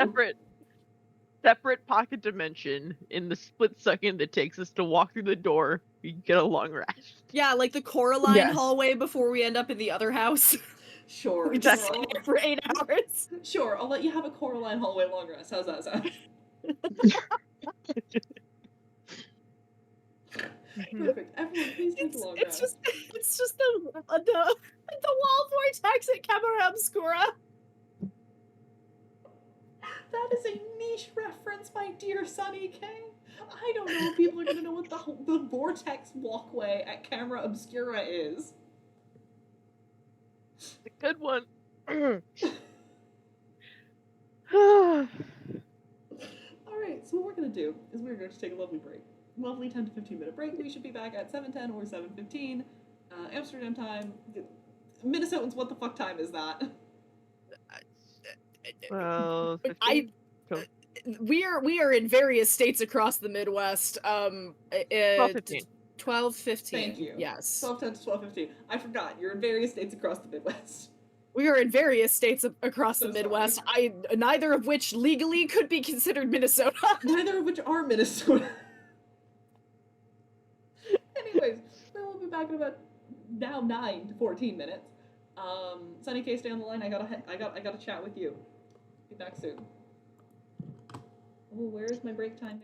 Separate pocket dimension. In the split second that takes us to walk through the door, we get a long rest. Yeah, like the Coraline Yes. hallway before we end up in the other house. Sure. We just sure, stay I'll, there for 8 hours. sure, I'll let you have a Coraline hallway long rest. How's that sound? Perfect. Everyone, please take a long rest. It's just the wall vortex at Camera Obscura. That is a niche reference, my dear Sunny K. I don't know if people are gonna know what the vortex walkway at Camera Obscura is. It's a good one. Alright, so what we're gonna do is we're going to take a lovely break. Lovely 10 to 15 minute break. We should be back at 7:10 or 7:15. Amsterdam time. Minnesotans, what the fuck time is that? Well, We are in various states across the Midwest. 12:15. 12:15. Thank you. Yes. 12:10 to 12:15. I forgot. You're in various states across the Midwest. We are in various states across So the Midwest. Neither of which legally could be considered Minnesota. Neither of which are Minnesota. Anyways, we'll be back in about now 9 to 14 minutes. Sunny K, stay on the line. I gotta chat with you. Be back soon. Oh, where's my break time?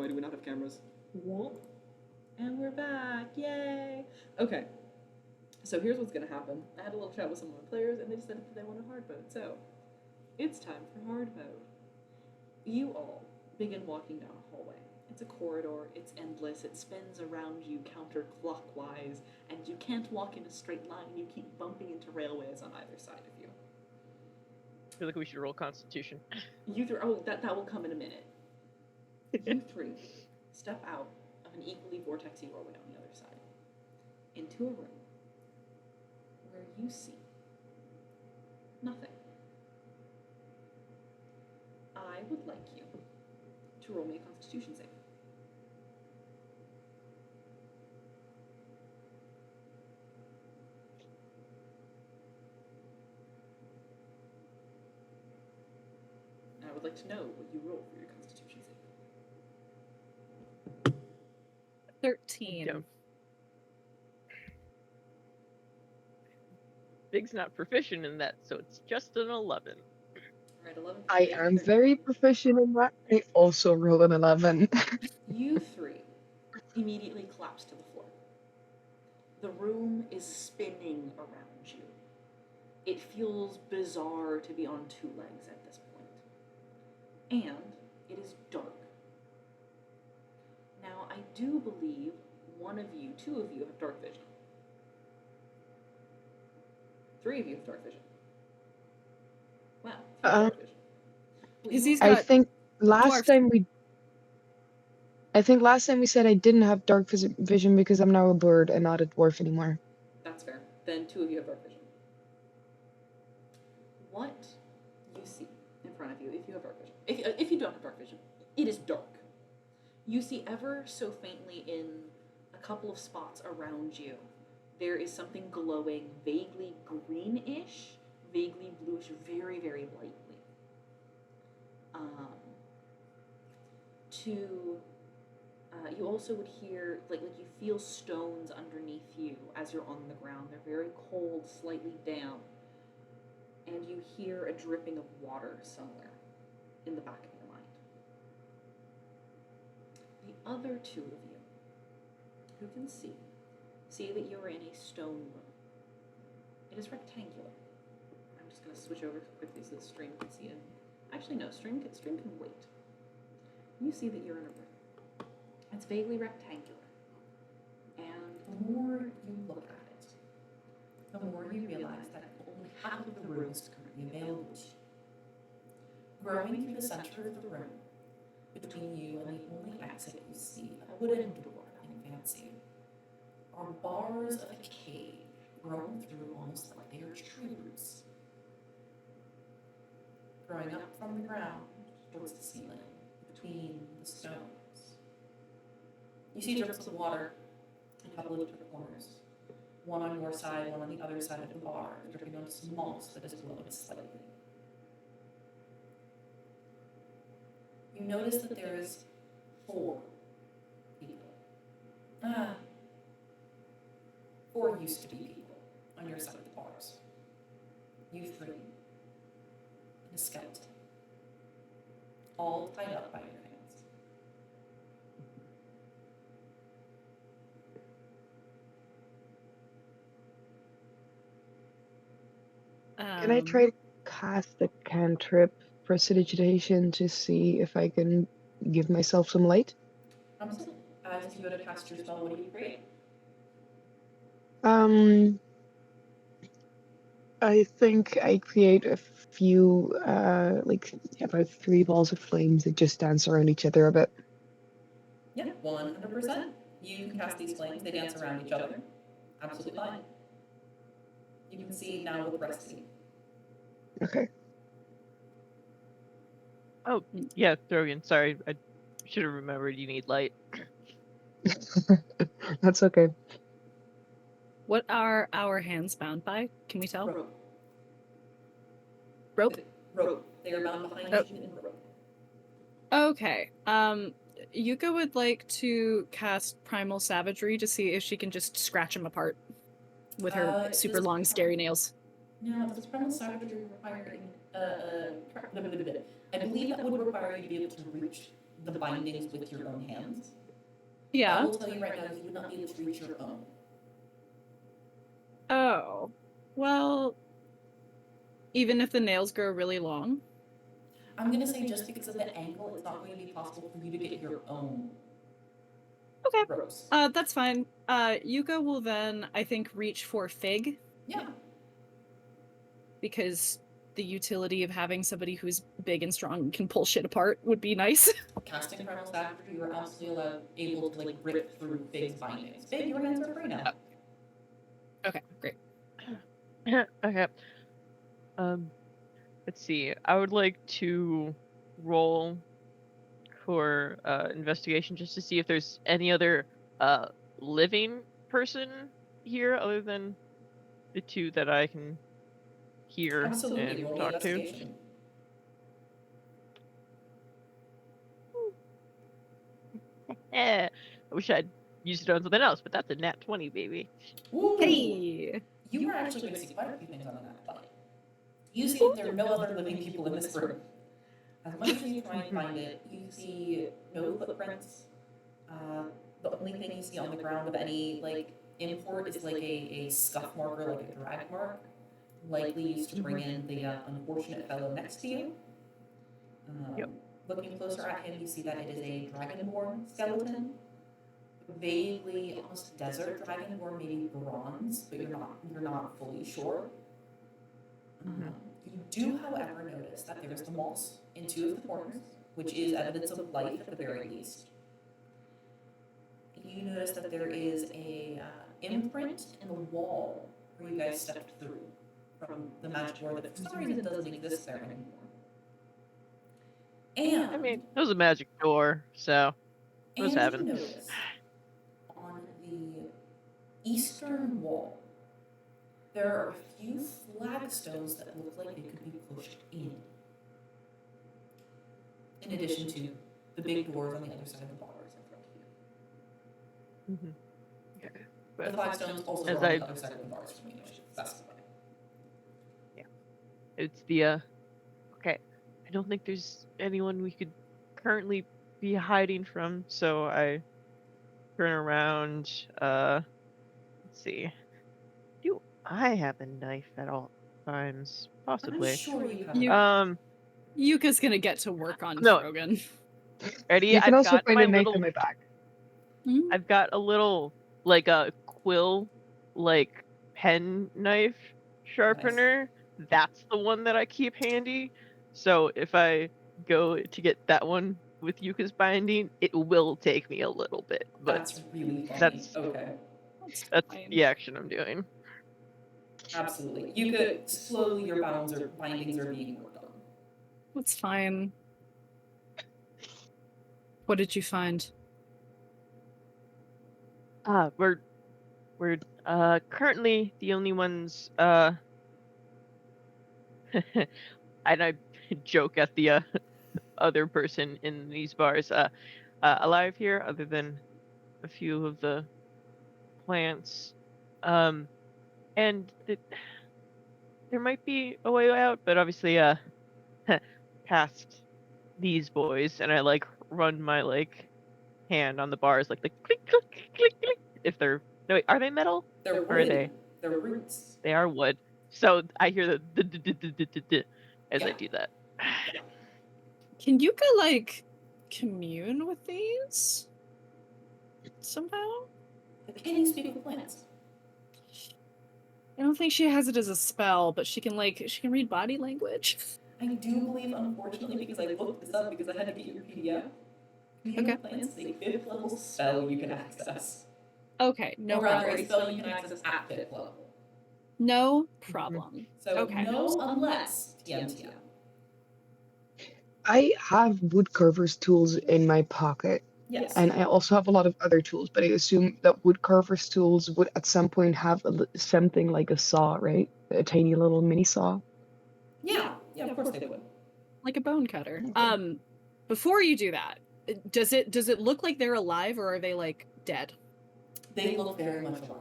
why do we not have cameras? Whoop. And we're back. Yay. Okay. So here's what's going to happen. I had a little chat with some of my players, and they decided that they want a hard mode. So it's time for hard mode. You all begin walking down a hallway. It's a corridor. It's endless. It spins around you counterclockwise, and you can't walk in a straight line. You keep bumping into railways on either side of you. I feel like we should roll Constitution. You three, that will come in a minute. You three step out of an equally vortexy doorway on the other side into a room where you see nothing. I would like you to roll me a Constitution save. I would like to know what you roll for your Constitution save. 13. Yeah. Big's not proficient in that, so it's just an 11. All right, 11. I am very proficient in that. I also roll an 11. You three immediately collapse to the floor. The room is spinning around you. It feels bizarre to be on two legs at this point. And it is dark. Now, I do believe two of you have dark vision. 3 of you have dark vision. Wow. Dark vision. Well, He's I got think last dwarf. time we said I didn't have dark vision because I'm now a bird and not a dwarf anymore. That's fair. Then 2 of you have dark vision. What you see in front of you, if you have dark vision, if you don't have dark vision, it is dark. You see ever so faintly in a couple of spots around you, there is something glowing, vaguely greenish, vaguely bluish, very, very lightly. You also would hear, like you feel stones underneath you as you're on the ground. They're very cold, slightly damp. And you hear a dripping of water somewhere in the back of your mind. The other 2 of you who can see that you're in a stone room. It is rectangular. I'm just going to switch over quickly so the stream can see it. Actually, no, stream can wait. You see that you're in a room. It's vaguely rectangular. And the more you look at it, the more you realize that only half of the room is currently available to you. Growing through the center of the room, between you and the only exit you see, a wooden door, nothing fancy, are bars of a cave grown through almost like they are tree roots. Growing up from the ground towards the ceiling, between the stones. You see drips of water in a couple of different corners. One on your side, one on the other side of the bar, dripping onto some moss that is glowing slightly. You notice that there is 4 people. 4 used to be people on your side of the bars. You 3. And a skeleton. All tied up by your hands. Can I try to cast a cantrip prestidigitation to see if I can give myself some light? Absolutely. As you go to cast your spell, what do you create? I think I create a few, about 3 balls of flames that just dance around each other a bit. Yeah, 100%. You can cast these flames, they dance around each other. Absolutely fine. You can see now with Rusty. Okay. Oh, yeah, Throgyn, sorry. I should have remembered you need light. That's okay. What are our hands bound by? Can we tell? Rope. Rope? Rope. They are bound behind Oh. you in rope. Okay. Yuka would like to cast Primal Savagery to see if she can just scratch them apart with her super does- long, scary nails. Now, does Primal Savagery require I believe that would require you to be able to reach the bindings with your own hands. I Yeah. will tell you right now, you would not be able to reach your own. Oh. Well, even if the nails grow really long. I'm gonna say just because of the ankle, it's not going to be possible for you to get your own Okay. ropes. That's fine. Yuka will then, I think, reach for Fig Yeah. because the utility of having somebody who's big and strong and can pull shit apart would be nice. Casting Primal Savagery, you are absolutely able to like rip through Fig's bindings. Fig, your hands are free now. Okay, great. Okay. Let's see. I would like to roll for investigation just to see if there's any other living person here other than the two that I can hear Absolutely, and roll the talk to. investigation. I wish I'd used it on something else, but that's a nat 20, baby. Ooh. Hey! You are actually going to see quite a few things on that plane. You see that there are no other living people in this room. As much as you try and find it, you see no footprints. The only thing you see on the ground of any like import is like a scuff mark or like a drag mark, likely used to bring in the unfortunate fellow next to you. Yep. Looking closer at him, you see that it is a dragonborn skeleton. Vaguely, almost desert dragonborn, maybe bronze, but you're not fully sure. You do, however, notice that there is the moss in two of the corners, which is evidence of life at the very least. You notice that there is a imprint in the wall where you guys stepped through from the magic door that for some reason doesn't exist there anymore. And I mean, it was a magic door, so it was you heaven. notice on the eastern wall there are a few flagstones that look like they could be pushed in addition to the big doors on the other side of the bars in front of you. Okay. The But flagstones also as are on I- the other side of the bars from you, I should specify. it's the okay. I don't think there's anyone we could currently be hiding from, so I turn around. Let's see. Do I have a knife at all times? Possibly. I'm sure you have. Yuka's gonna get to work on No. Throgyn. Ready? You can I've also got find my a knife little. in my back. I've got a little like a quill, like pen knife sharpener. That's the one that I keep handy. So if I go to get that one with Yuka's binding, it will take me a little bit, but That's really funny. that's okay. that's fine. the action I'm doing. Absolutely. You could slowly your bindings are being worked on. That's fine. What did you find? We're currently the only ones and I joke at the other person in these bars alive here other than a few of the plants. And there might be a way out, but obviously past these boys, and I like run my like hand on the bars like the click click click click. If they're no wait, are they metal? They're Or are wood. they? They're roots. They are wood. So I hear the as I Yeah. do that. Can Yuka like commune with these somehow? Can you speak with plants? I don't think she has it as a spell, but she can read body language. I do believe, unfortunately, because I looked this up because I had to get your PDF. Okay. Plants is a 5th level spell you can access. Okay, no or rather, problem. a spell you can access at 5th level. No problem. So Okay. no, unless TM. I have woodcarver's tools in my pocket, Yes. and I also have a lot of other tools, but I assume that woodcarver's tools would at some point have something like a saw, right? A tiny little mini saw. Yeah, of course they would. Like a bone cutter. Okay. Before you do that, does it look like they're alive or are they like dead? They look very much alive.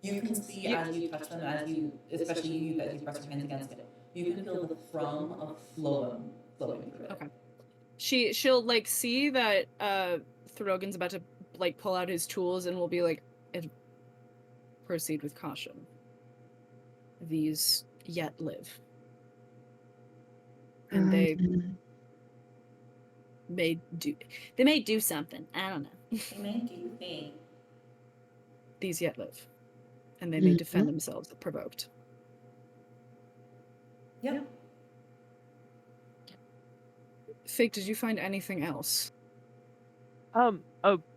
You can see as you touch them, especially you press your hands against it, you can feel the thrum of phloem flowing through it. Okay. She'll like see that Throgyn's about to like pull out his tools and will be like, proceed with caution. These yet live. And they may do something. I don't know. They may do things. These yet live. And they may defend themselves if provoked. Yep. Fig, did you find anything else? Oh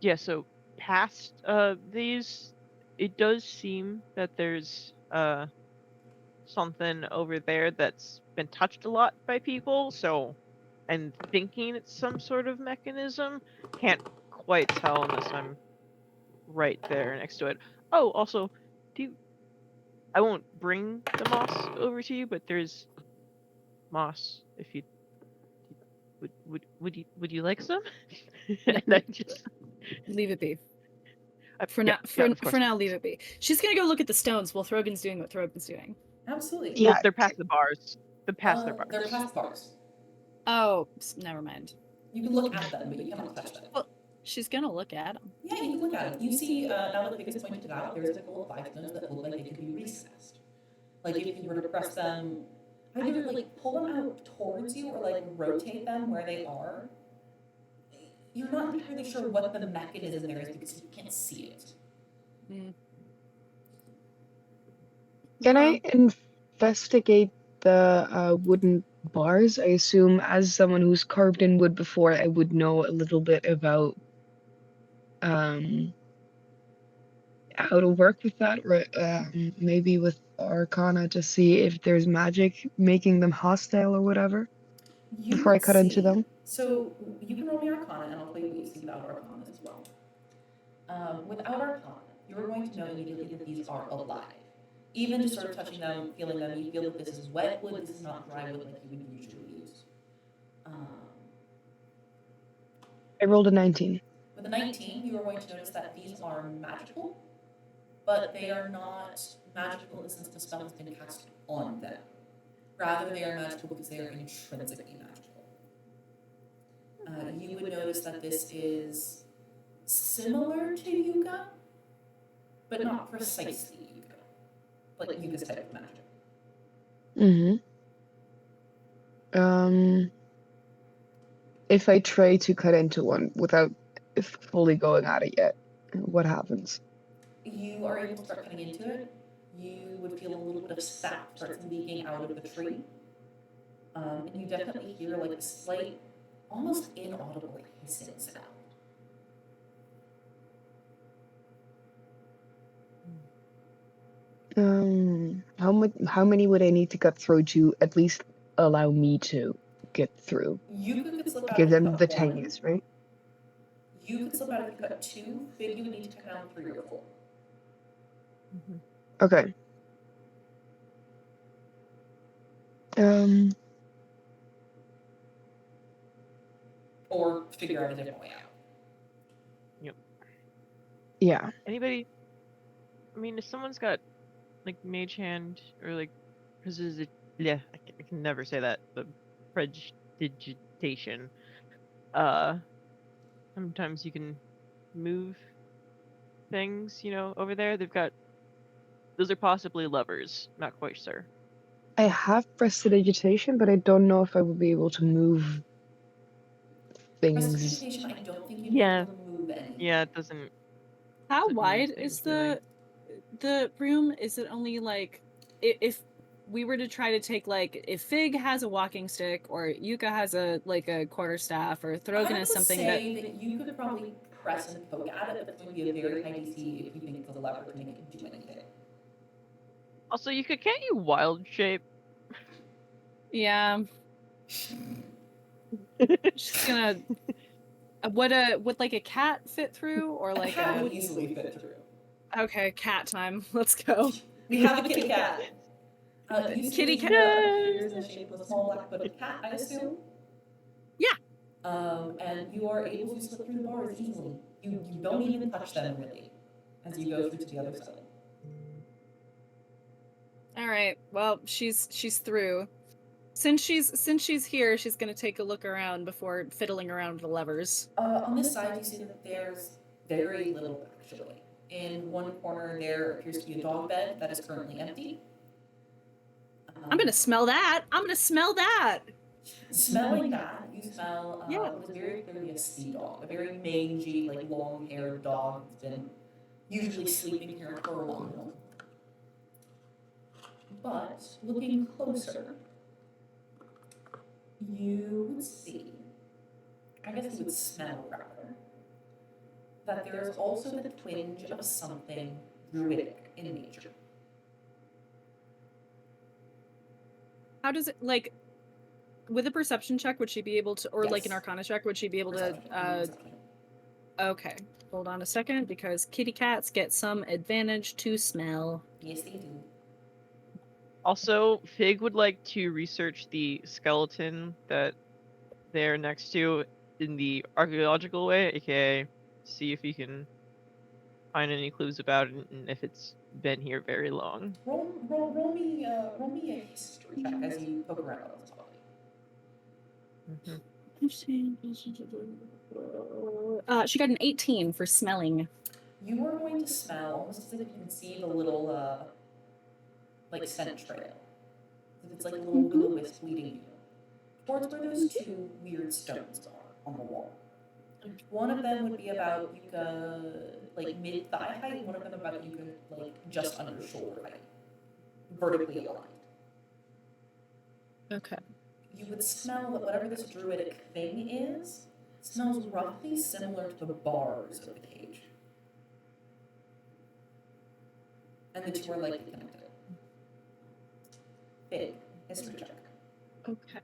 yeah, so past these, it does seem that there's something over there that's been touched a lot by people, so and thinking it's some sort of mechanism. Can't quite tell unless I'm right there next to it. Oh, also, I won't bring the moss over to you, but there's moss if you would you like some? And I just Leave it be. For yeah, now, of course. for now, leave it be. She's gonna go look at the stones while Throgyn's doing what Throgyn's doing. Absolutely. Yeah. Well, they're past the bars. They're past their bars. They're past bars. Oh, never mind. You can look at them, but you cannot touch them. Well, she's gonna look at them. Yeah, you can look at them. You see, now that Vic has pointed out, there's a couple of 5 stones that look like they could be recessed. Like if you were to press them, either like pull them out towards you or like rotate them where they are. You're not entirely sure what the mechanism there is because you can't see it. Can I investigate the wooden bars? I assume, as someone who's carved in wood before, I would know a little bit about how to work with that, or maybe with Arcana to see if there's magic making them hostile or whatever before I cut into them. So you can roll me Arcana, and I'll tell you what you see without Arcana as well. Without Arcana, you're going to know immediately that these are alive. Even just sort of touching them, feeling them, you feel that this is wet wood, this is not dry wood like you would usually use. I rolled a 19. With a 19, you are going to notice that these are magical, but they are not magical in the sense the spell has been cast on them. Rather, they are magical because they are intrinsically magical. You would notice that this is similar to Yuka, but not precisely Yuka. Like Yuka's type of magic. If I try to cut into one without fully going at it yet, what happens? You are able to start cutting into it. You would feel a little bit of sap starts leaking out of the tree. And you definitely hear like a slight, almost inaudible like hissing sound. How many would I need to cut through to at least allow me to get through? You could slip out Give if them you the cut one. tiniest, right? You could slip out if you cut 2. Fig, you would need to cut down 3 or 4. Okay. Or figure out a different way out. Yeah. Anybody? I mean, if someone's got like mage hand or like yeah, I can never say that, but prestidigitation. Sometimes you can move things, over there. Those are possibly levers. Not quite sure. I have prestidigitation, but I don't know if I will be able to move things. Prestidigitation, I don't think you'd Yeah. be able to move anything. Yeah, it doesn't. How Doesn't wide mean is anything, the room? Is it only like if we were to try to take like if Fig has a walking stick or Yuka has a quarterstaff or Throgyn has something that you could probably press and poke at it, but it's going to be a very high DC if you think it's a lever to make it do anything. Also, can't you wild shape? yeah. She's gonna would like a cat fit through or like cat would easily fit through. Okay, cat time. Let's go. We have a kitty cat. Kitty cat. Appears in the shape of a small black-footed cat, I assume. Yeah. And you are able to slip through the bars easily. You don't even touch them really, as you go through to the other side. All right. Well, she's through. Since she's here, she's gonna take a look around before fiddling around with the levers. On this side, you see that there's very little, actually. In one corner, there appears to be a dog bed that is currently empty. I'm gonna smell that. I'm gonna smell that. Smelling that, you smell Yeah. what is very clearly a sea dog, a very mangy, like long-haired dog that's been usually sleeping here for a while. But looking closer, you would see, I guess you would smell rather, that there is also the twinge of something druidic in nature. How does it like? With a perception check, would she be able to, or like an Yes. arcana check, would she be able Perception, to? perception. Okay, hold on a second, because kitty cats get some advantage to smell. Yes, they do. Also, Fig would like to research the skeleton that they're next to in the archaeological way, aka see if he can find any clues about it and if it's been here very long. Roll me a history check as you poke around on this body. She got an 18 for smelling. You are going to smell, almost as if you can see the little, like, scent trail. It's like a little will-o-wisp leading you towards where those two weird stones are on the wall. One of them would be about Yuka, like, mid-thigh height, one of them about Yuka, like, just under shoulder height. Vertically aligned. Okay. You would smell that whatever this druidic thing is, smells roughly similar to the bars of the cage. And the two are likely connected. Big history check. Okay.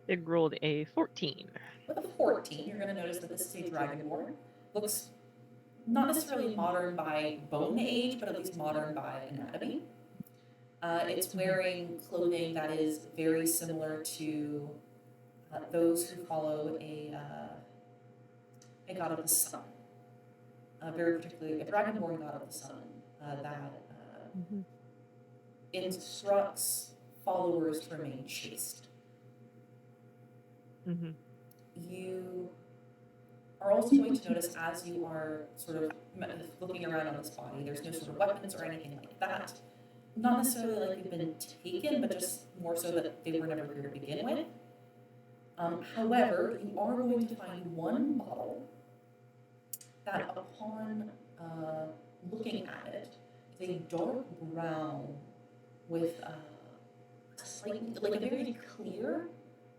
Fig rolled a 14. With a 14, you're going to notice that this is a dragonborn. Looks not necessarily modern by bone age, but at least modern by anatomy. It's wearing clothing that is very similar to those who follow a god of the sun. Very particularly a dragonborn god of the sun that instructs followers to remain chaste. Mm-hmm. You are also going to notice as you are sort of looking around on this body, there's no sort of weapons or anything like that. Not necessarily like they've been taken, but just more so that they were never here to begin with. However, you are going to find one bottle that upon looking at it is a dark brown with a slightly, like a very clear,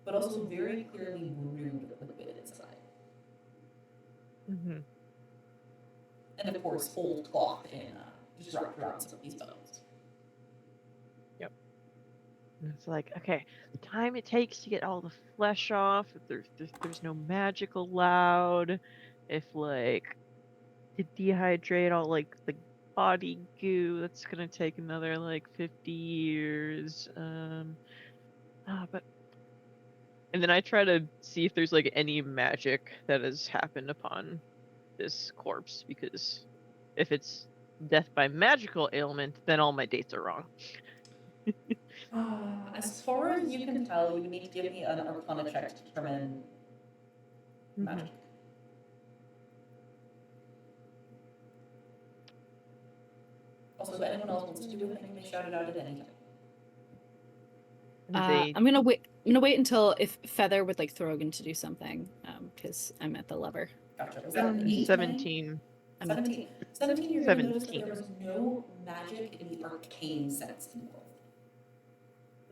but also very clearly brewed liquid inside. Mm-hmm. And of course, old cloth in just wrapped around some of these bones. And it's like, okay, the time it takes to get all the flesh off, if there's no magic allowed, if like to dehydrate all like the body goo, that's gonna take another like 50 years. But and then I try to see if there's like any magic that has happened upon this corpse, because if it's death by magical ailment, then all my dates are wrong. As far as you can tell, you need to give me an Arcana check to determine magic. Also, if anyone else wants to do anything, they shout it out at any time. I'm gonna wait. I'm gonna wait until if Feather would like Throgyn to do something, because I'm at the lever. Gotcha. Was that an 8? 17. 17. 17, you're going to notice that 17. there was no magic in the arcane sense involved.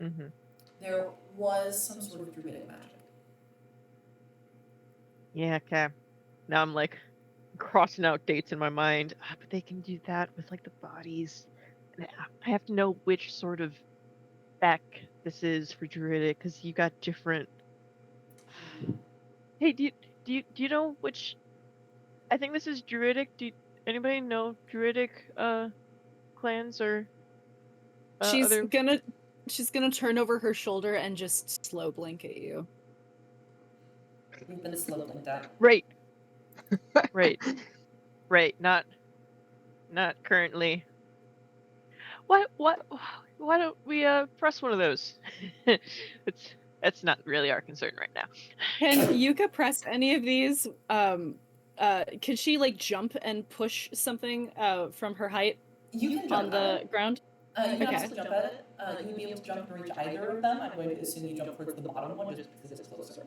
Mm-hmm. There was some sort of druidic magic. Yeah, okay. Now I'm like crossing out dates in my mind. But they can do that with like the bodies. And I have to know which sort of spec this is for druidic, because you got different. Hey, do you know which? I think this is druidic. Anybody know druidic clans or? She's other... gonna turn over her shoulder and just slow blink at you. We've been slow blinked at. Right. Right. Not currently. What? why don't we press one of those? That's not really our concern right now. Can Yuka press any of these? Can she like jump and push something from her height You can on jump the at it. ground? You can Okay. absolutely jump at it. You would be able to jump and reach either of them. I'm going to assume you jump towards the bottom one just because it's closer.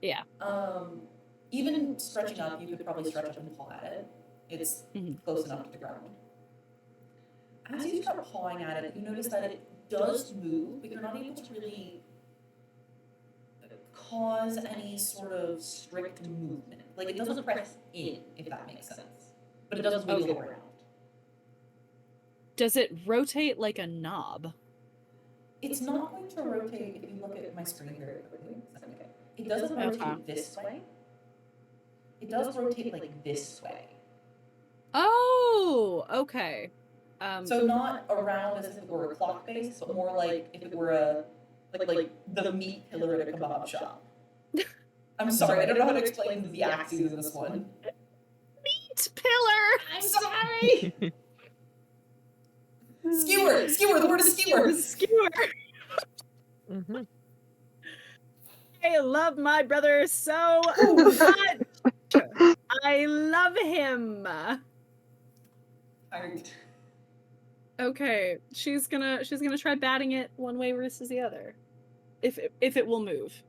Yeah. Even stretching up, you could probably stretch up and paw at it. It's close enough to the ground. As you start pawing at it, you notice that it does move, but you're not able to really cause any sort of strict movement. Like, it doesn't press in, if that makes sense. But it does wiggle around. Does it rotate like a knob? It's not going to rotate if you look at my screen very quickly. Okay. It doesn't rotate this way. It does rotate like this way. Oh, okay. So not around as if it were a clock face, but more like if it were a like the meat pillar at a kebab shop. I'm sorry, I don't know how to explain the axes in this one. Meat pillar. I'm sorry. Skewer. The word is skewer. Skewer. Mhm. I love my brother so much. I love him. Okay, she's gonna try batting it one way versus the other, if it will move.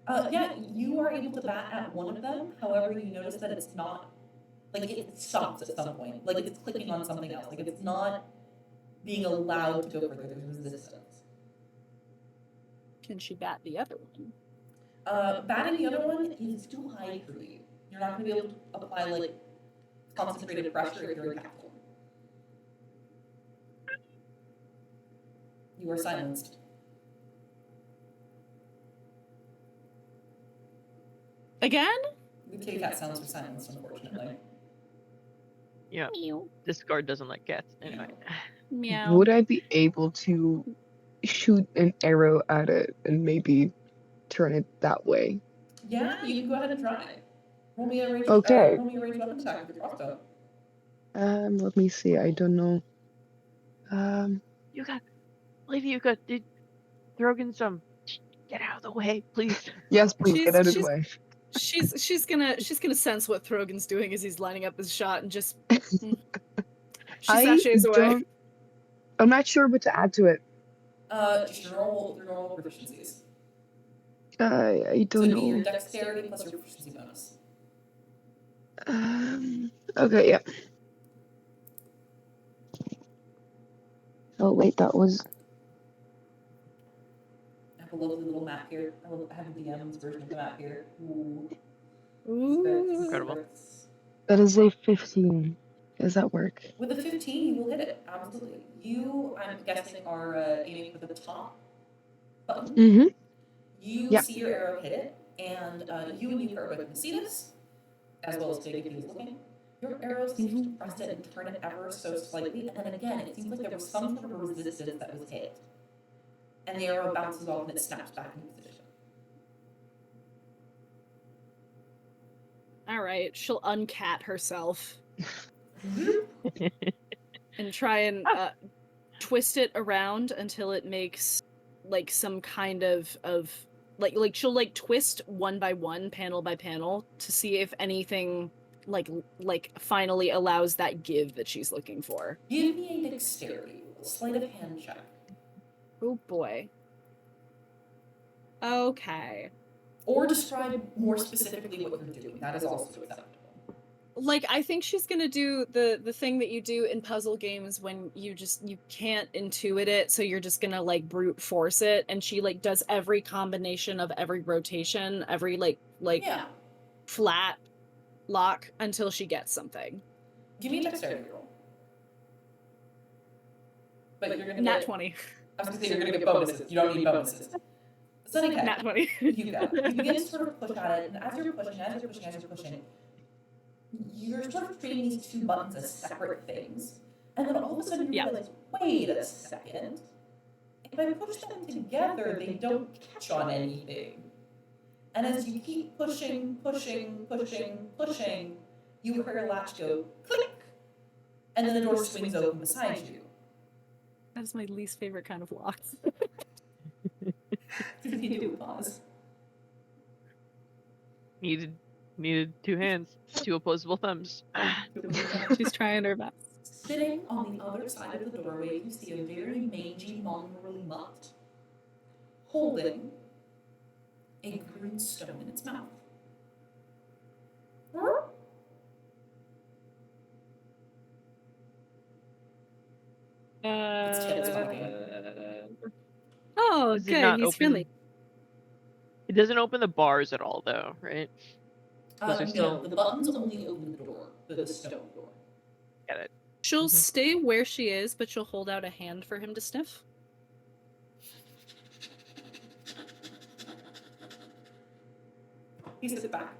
Yeah, you are able to bat at one of them. However, you notice that it's not like it stops at some point. Like it's clicking on something else. Like it's not being allowed to go further. There's resistance. Can she bat the other one? Batting the other one is too high for you. You're not going to be able to apply like concentrated pressure if you're in capsule. You are silenced. Again? The kitty cat sounds are silenced, unfortunately. Yeah. Meow. This guard doesn't like cats. Anyway. Meow. Would I be able to shoot an arrow at it and maybe turn it that way? Yeah, you can go ahead and try. Roll me a range. Okay. Roll me a range weapon attack with your crossbow. Let me see. I don't know. Yuka, Lady Yuka, did Throgyn get out of the way, please? Yes, please get out of the way. She's gonna sense what Throgyn's doing as he's lining up his shot and just she sachets away. I'm not sure what to add to it. Just your normal proficiencies. I So don't it'd be your know. dexterity plus your proficiency bonus. Okay, yeah. Oh wait, that was. I have a lovely little map here. I have a DM's version of the map here. Ooh. Incredible. That is a 15. Does that work? With a 15, you will hit it. Absolutely. You, I'm guessing, are aiming for the top button. Mm-hmm. You see your arrow hit it, and you and Yuka are both going to see this, as well as Fig if he was looking. Your arrow seems to press it and turn it ever so slightly, and then again, it seems like there was some sort of a resistance that was hit. And the arrow bounces off and it snaps back into position. All right, she'll uncat herself and try and twist it around until it makes like some kind of like she'll like twist one by one, panel by panel, to see if anything like finally allows that give that she's looking for. Give me a dexterity, a sleight of hand check. Oh boy. Okay. Or describe more specifically what you're doing. That is also acceptable. Like, I think she's gonna do the thing that you do in puzzle games when you can't intuit it, so you're just gonna like brute force it, and she like does every combination of every rotation, every like flat lock until she gets something. Give me a dexterity roll. But you're gonna Nat get 20. I was gonna say you're gonna get bonuses. You don't need bonuses. It's okay. Nat 20. You begin to sort of push at it, and as you're pushing, you're sort of treating these two buttons as separate things. And then all of a sudden you realize, wait a second. If I push them together, they don't catch on anything. And as you keep pushing, you hear a latch go click, and then the door swings open beside you. That is my least favorite kind of walks. Continue to pause. Needed 2 hands, 2 opposable thumbs. She's trying her best. Sitting on the other side of the doorway, you see a very mangy, mongrelly mutt holding a green stone in its mouth. Its tail is wagging. Oh, Does it good. not He's open- friendly. It doesn't open the bars at all, though, right? Those are No, still- the buttons only open the door, the stone door. Get it. She'll Mhm. stay where she is, but she'll hold out a hand for him to sniff. He sits back.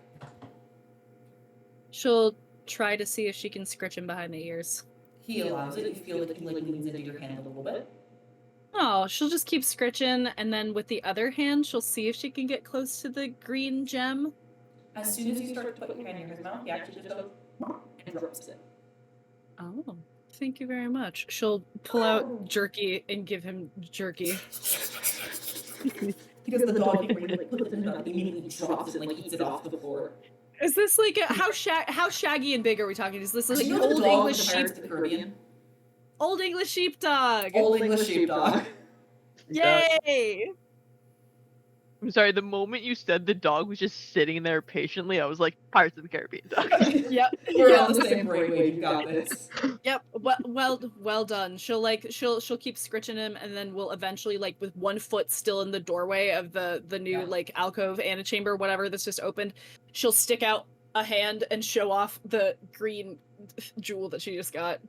She'll try to see if she can scritch him behind the ears. He allows it. You feel like he leans into your hand a little bit. Oh, she'll just keep scritching, and then with the other hand, she'll see if she can get close to the green gem. As soon as you start to put your hand near his mouth, he actually just goes and drops it. Oh, thank you very much. She'll pull out jerky and give him jerky. He does the dog thing where he like puts it in his mouth and immediately drops it and like eats it off the floor. Is this like how shaggy and big are we talking? Is this like You an know the old dog English from sheep? Pirates of the Caribbean? Old English sheepdog. Old English sheepdog. Yay! I'm sorry, the moment you said the dog was just sitting there patiently, I was like, Pirates of the Caribbean dog. Yep. We're Yep. on the same brainwave. You got this. Yep. Well done. She'll keep scritching him, and then we'll eventually, like, with one foot still in the doorway of the new like alcove antechamber, whatever that's just opened, she'll stick out a hand and show off the green jewel that she just got.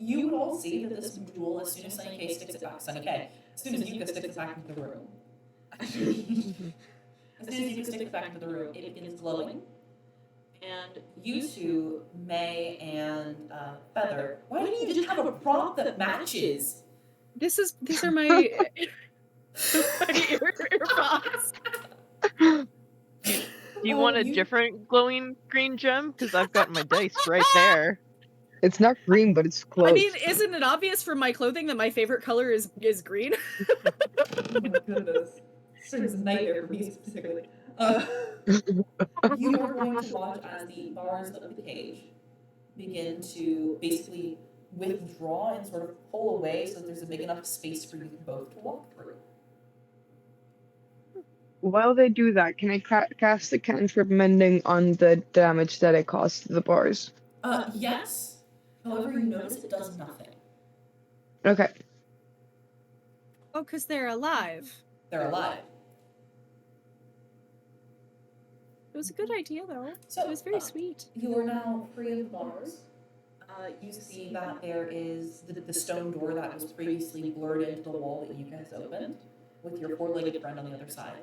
You would all see that this jewel, as soon as Sunny K sticks it back, Sunny K, as soon as Yuka sticks it back into the room, as soon as Yuka sticks it back into the room, it begins glowing. And you two, May and Feather, why don't you just have a prop that matches? These are my earpods. Do you want a different glowing green gem? Because I've got my dice right there. It's not green, but it's close. I mean, isn't it obvious from my clothing that my favorite color is green? Oh my goodness. This is a nightmare for me specifically. You are going to watch as the bars of the cage begin to basically withdraw and sort of pull away so that there's a big enough space for you both to walk through. While they do that, can I cast the cantrip mending on the damage that it caused to the bars? Yes. However, you notice it does nothing. Okay. Oh, because they're alive. They're alive. It was a good idea, though. So It was very sweet. You are now free of the bars. You see that there is the stone door that was previously blurred into the wall that you guys opened, with your four-legged friend on the other side.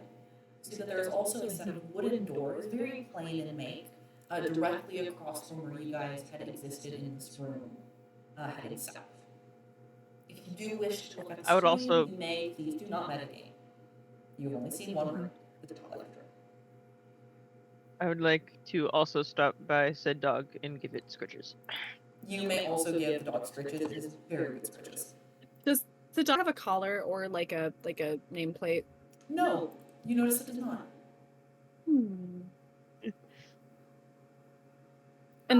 You see that there is also a set of wooden doors, very plain in make, directly across from where you guys had existed in this room, heading south. If you do wish to look at the I would screen, also- you may, please do not meditate. You've only seen one room, the top left room. I would like to also stop by said dog and give it scritches. You may also give the dog scritches. It is very good scritches. Does the dog have a collar or like a nameplate? No, you notice it does not. And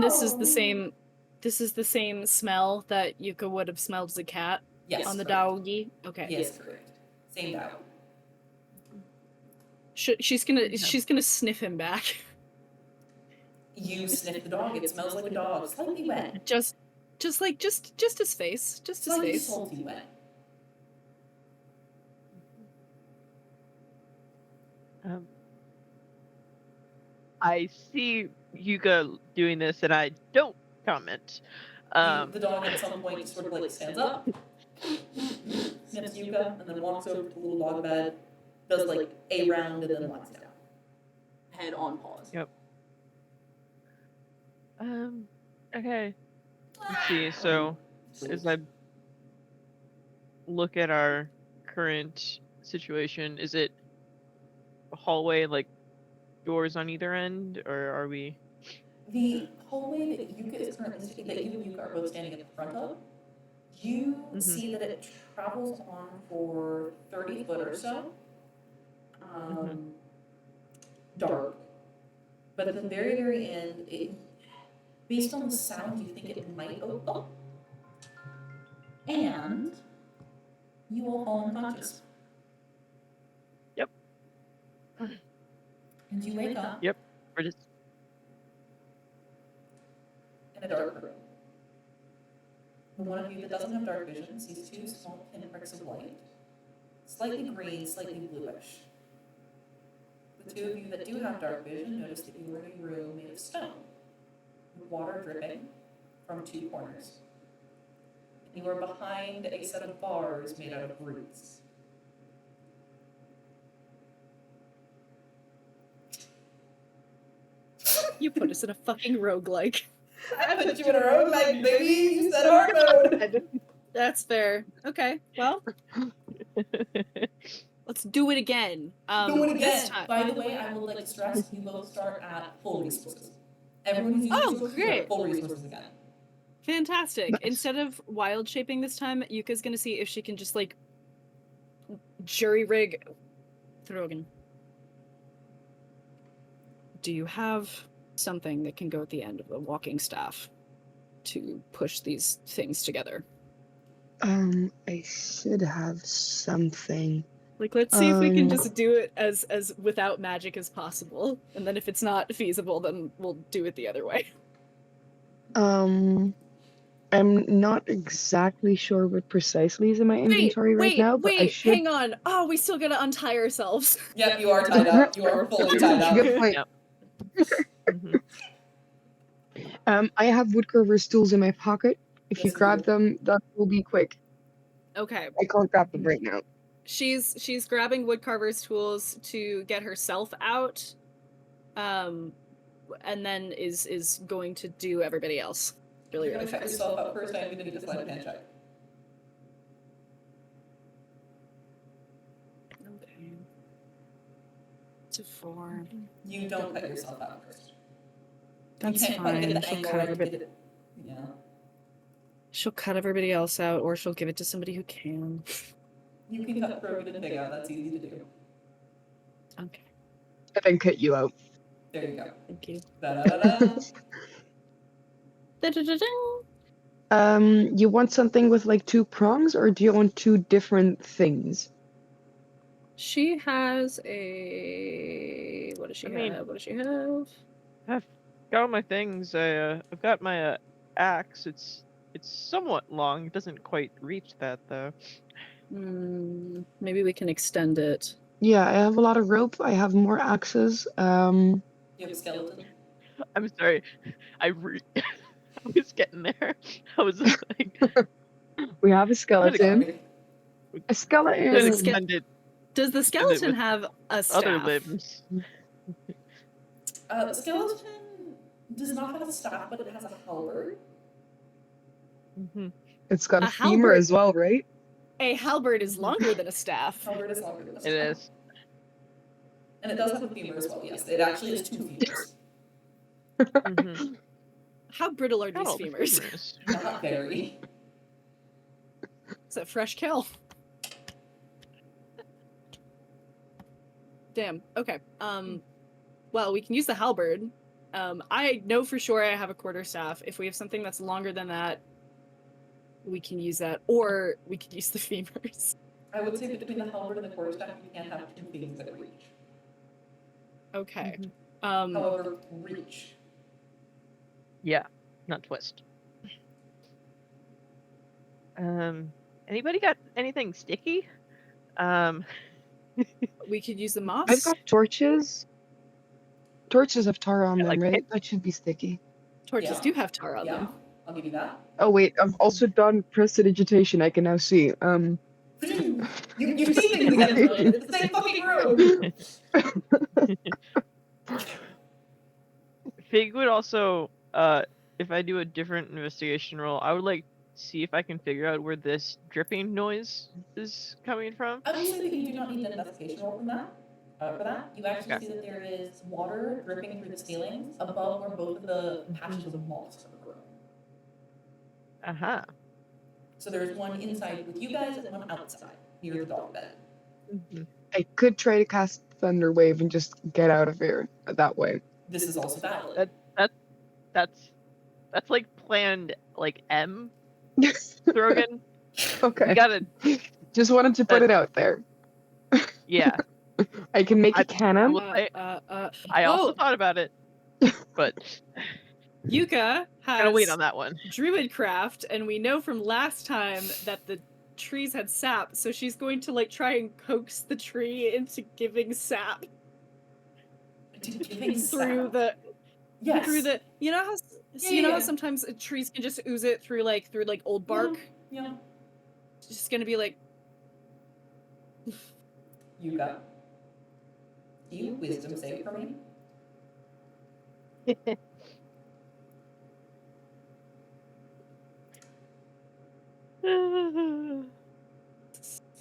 this is the same. This is the same smell that Yuka would have smelled as a cat Yes. on the correct. doggy. Okay. Yes, correct. Same dog. She's gonna sniff him back. You sniff the dog. It smells like a dog. Slightly wet. just his face. Just his Slightly face. salty wet. I see Yuka doing this and I don't comment. The dog at some point just sort of like stands up, sniffs Yuka, and then walks over to the little dog bed, does like a round, and then lies down. Head on paws. Yep. Okay. Let's see. So, as I look at our current situation, is it a hallway, like doors on either end, or are we? The hallway that Yuka is currently that you and Yuka are both standing at the front of You Mhm. see that it travels on for 30 foot or so. Dark. But at the very, very end, based on the sound, you think it might open up. And you will fall unconscious. Yep. And you wake up We're just in a dark room. The one of you that doesn't have dark vision sees two small pinpricks of light, slightly green, slightly bluish. The two of you that do have dark vision notice that you are in a room made of stone, with water dripping from two corners. You are behind a set of bars made out of roots. You put us in a fucking roguelike. I put you in a roguelike, baby! You said hard mode! That's fair. Okay, well, let's do it again. Do it This again! time. By the way, I would like to stress you both start at full resources. Everyone who's used Oh, resources, great. you're at full resources again. Fantastic. Nice. Instead of wild shaping this time, Yuka's gonna see if she can just like jury rig Throgyn. Do you have something that can go at the end of the walking staff to push these things together? I should have something. Like, let's see if we can Um, just do it as without magic as possible, and then if it's not feasible, then we'll do it the other way. I'm not exactly sure what precisely is in my inventory right now, but I should. hang on. Oh, we still gotta untie ourselves. Yep, you are tied up. You are fully tied up. Good point. Mhm. I have woodcarver's tools in my pocket. If Yes, you you grab do. them, that will be quick. Okay. I can't grab them right now. She's grabbing woodcarver's tools to get herself out, and then is going to do everybody else really, You're really gonna cut fast. yourself up first. I'm gonna need a sleight of hand check. Okay. To 4. You don't cut yourself out first. That's you can't quite fine. get the She'll angle cut right to everybody. get it. Yeah. She'll cut everybody else out, or she'll give it to somebody who can. You can cut Throgyn and Big out. That's easy to do. Okay. And then cut you out. There you go. Thank you. Da-da-da-da. Da-da-da-da. You want something with like 2 prongs, or do you want 2 different things? She has a. What does she I have? mean- What does she have? I've got all my things. I've got my axe. It's somewhat long. It doesn't quite reach that though. Maybe we can extend it. Yeah, I have a lot of rope. I have more axes. You have a skeleton. I'm sorry. I was getting there. I was like, We have a skeleton. Sorry. A skeleton. Does it extended Does the skeleton with have a staff? other limbs. The skeleton does not have a staff, but it has a halberd. Mm-hmm. It's got a A femur halberd. as well, right? A halberd is longer than a staff. Halberd is longer than a staff. It is. And it does have a femur as well, yes. It actually has 2 femurs. Mm-hmm. How brittle are these Oh, the femurs? femurs. Not very. It's a fresh kill. Damn. Okay. Well, we can use the halberd. I know for sure I have a quarterstaff. If we have something that's longer than that, we can use that, or we could use the femurs. I would say between the halberd and the quarterstaff, you can't have 2 things that reach. Okay. Mhm. However, reach. Yeah, not twist. Anybody got anything sticky? We could use the moss. I've got torches. Torches have tar on Yeah, them, like right? That should be sticky. Torches Yeah. do have tar on Yeah, them. I'll give you that. Oh wait, I've also done prestidigitation. I can now see. You see things again, Throgyn. It's the same fucking room! Fig would also, if I do a different investigation roll, I would like see if I can figure out where this dripping noise is coming from. I will say that you do not need an investigation roll from that. For that, you actually Okay. see that there is water dripping through the ceilings above where both of the patches of moss are growing. Uh-huh. So there's one inside with you guys and one outside near the dog bed. Mhm. I could try to cast Thunder Wave and just get out of here that way. This is also valid. That's like planned like M. Throgyn. We Okay. gotta. Just wanted to put That- it out there. Yeah. I can make I a cannon. will say. I also Oh, thought about it, but Yuka gotta wait has on that one. Druidcraft, and we know from last time that the trees had sap, so she's going to like try and coax the tree into giving sap Giving through sap. the Yes. through the you know how Yeah. sometimes trees can just ooze it through like old bark. Yeah. It's just gonna be like Yuka. Do you wisdom save for me?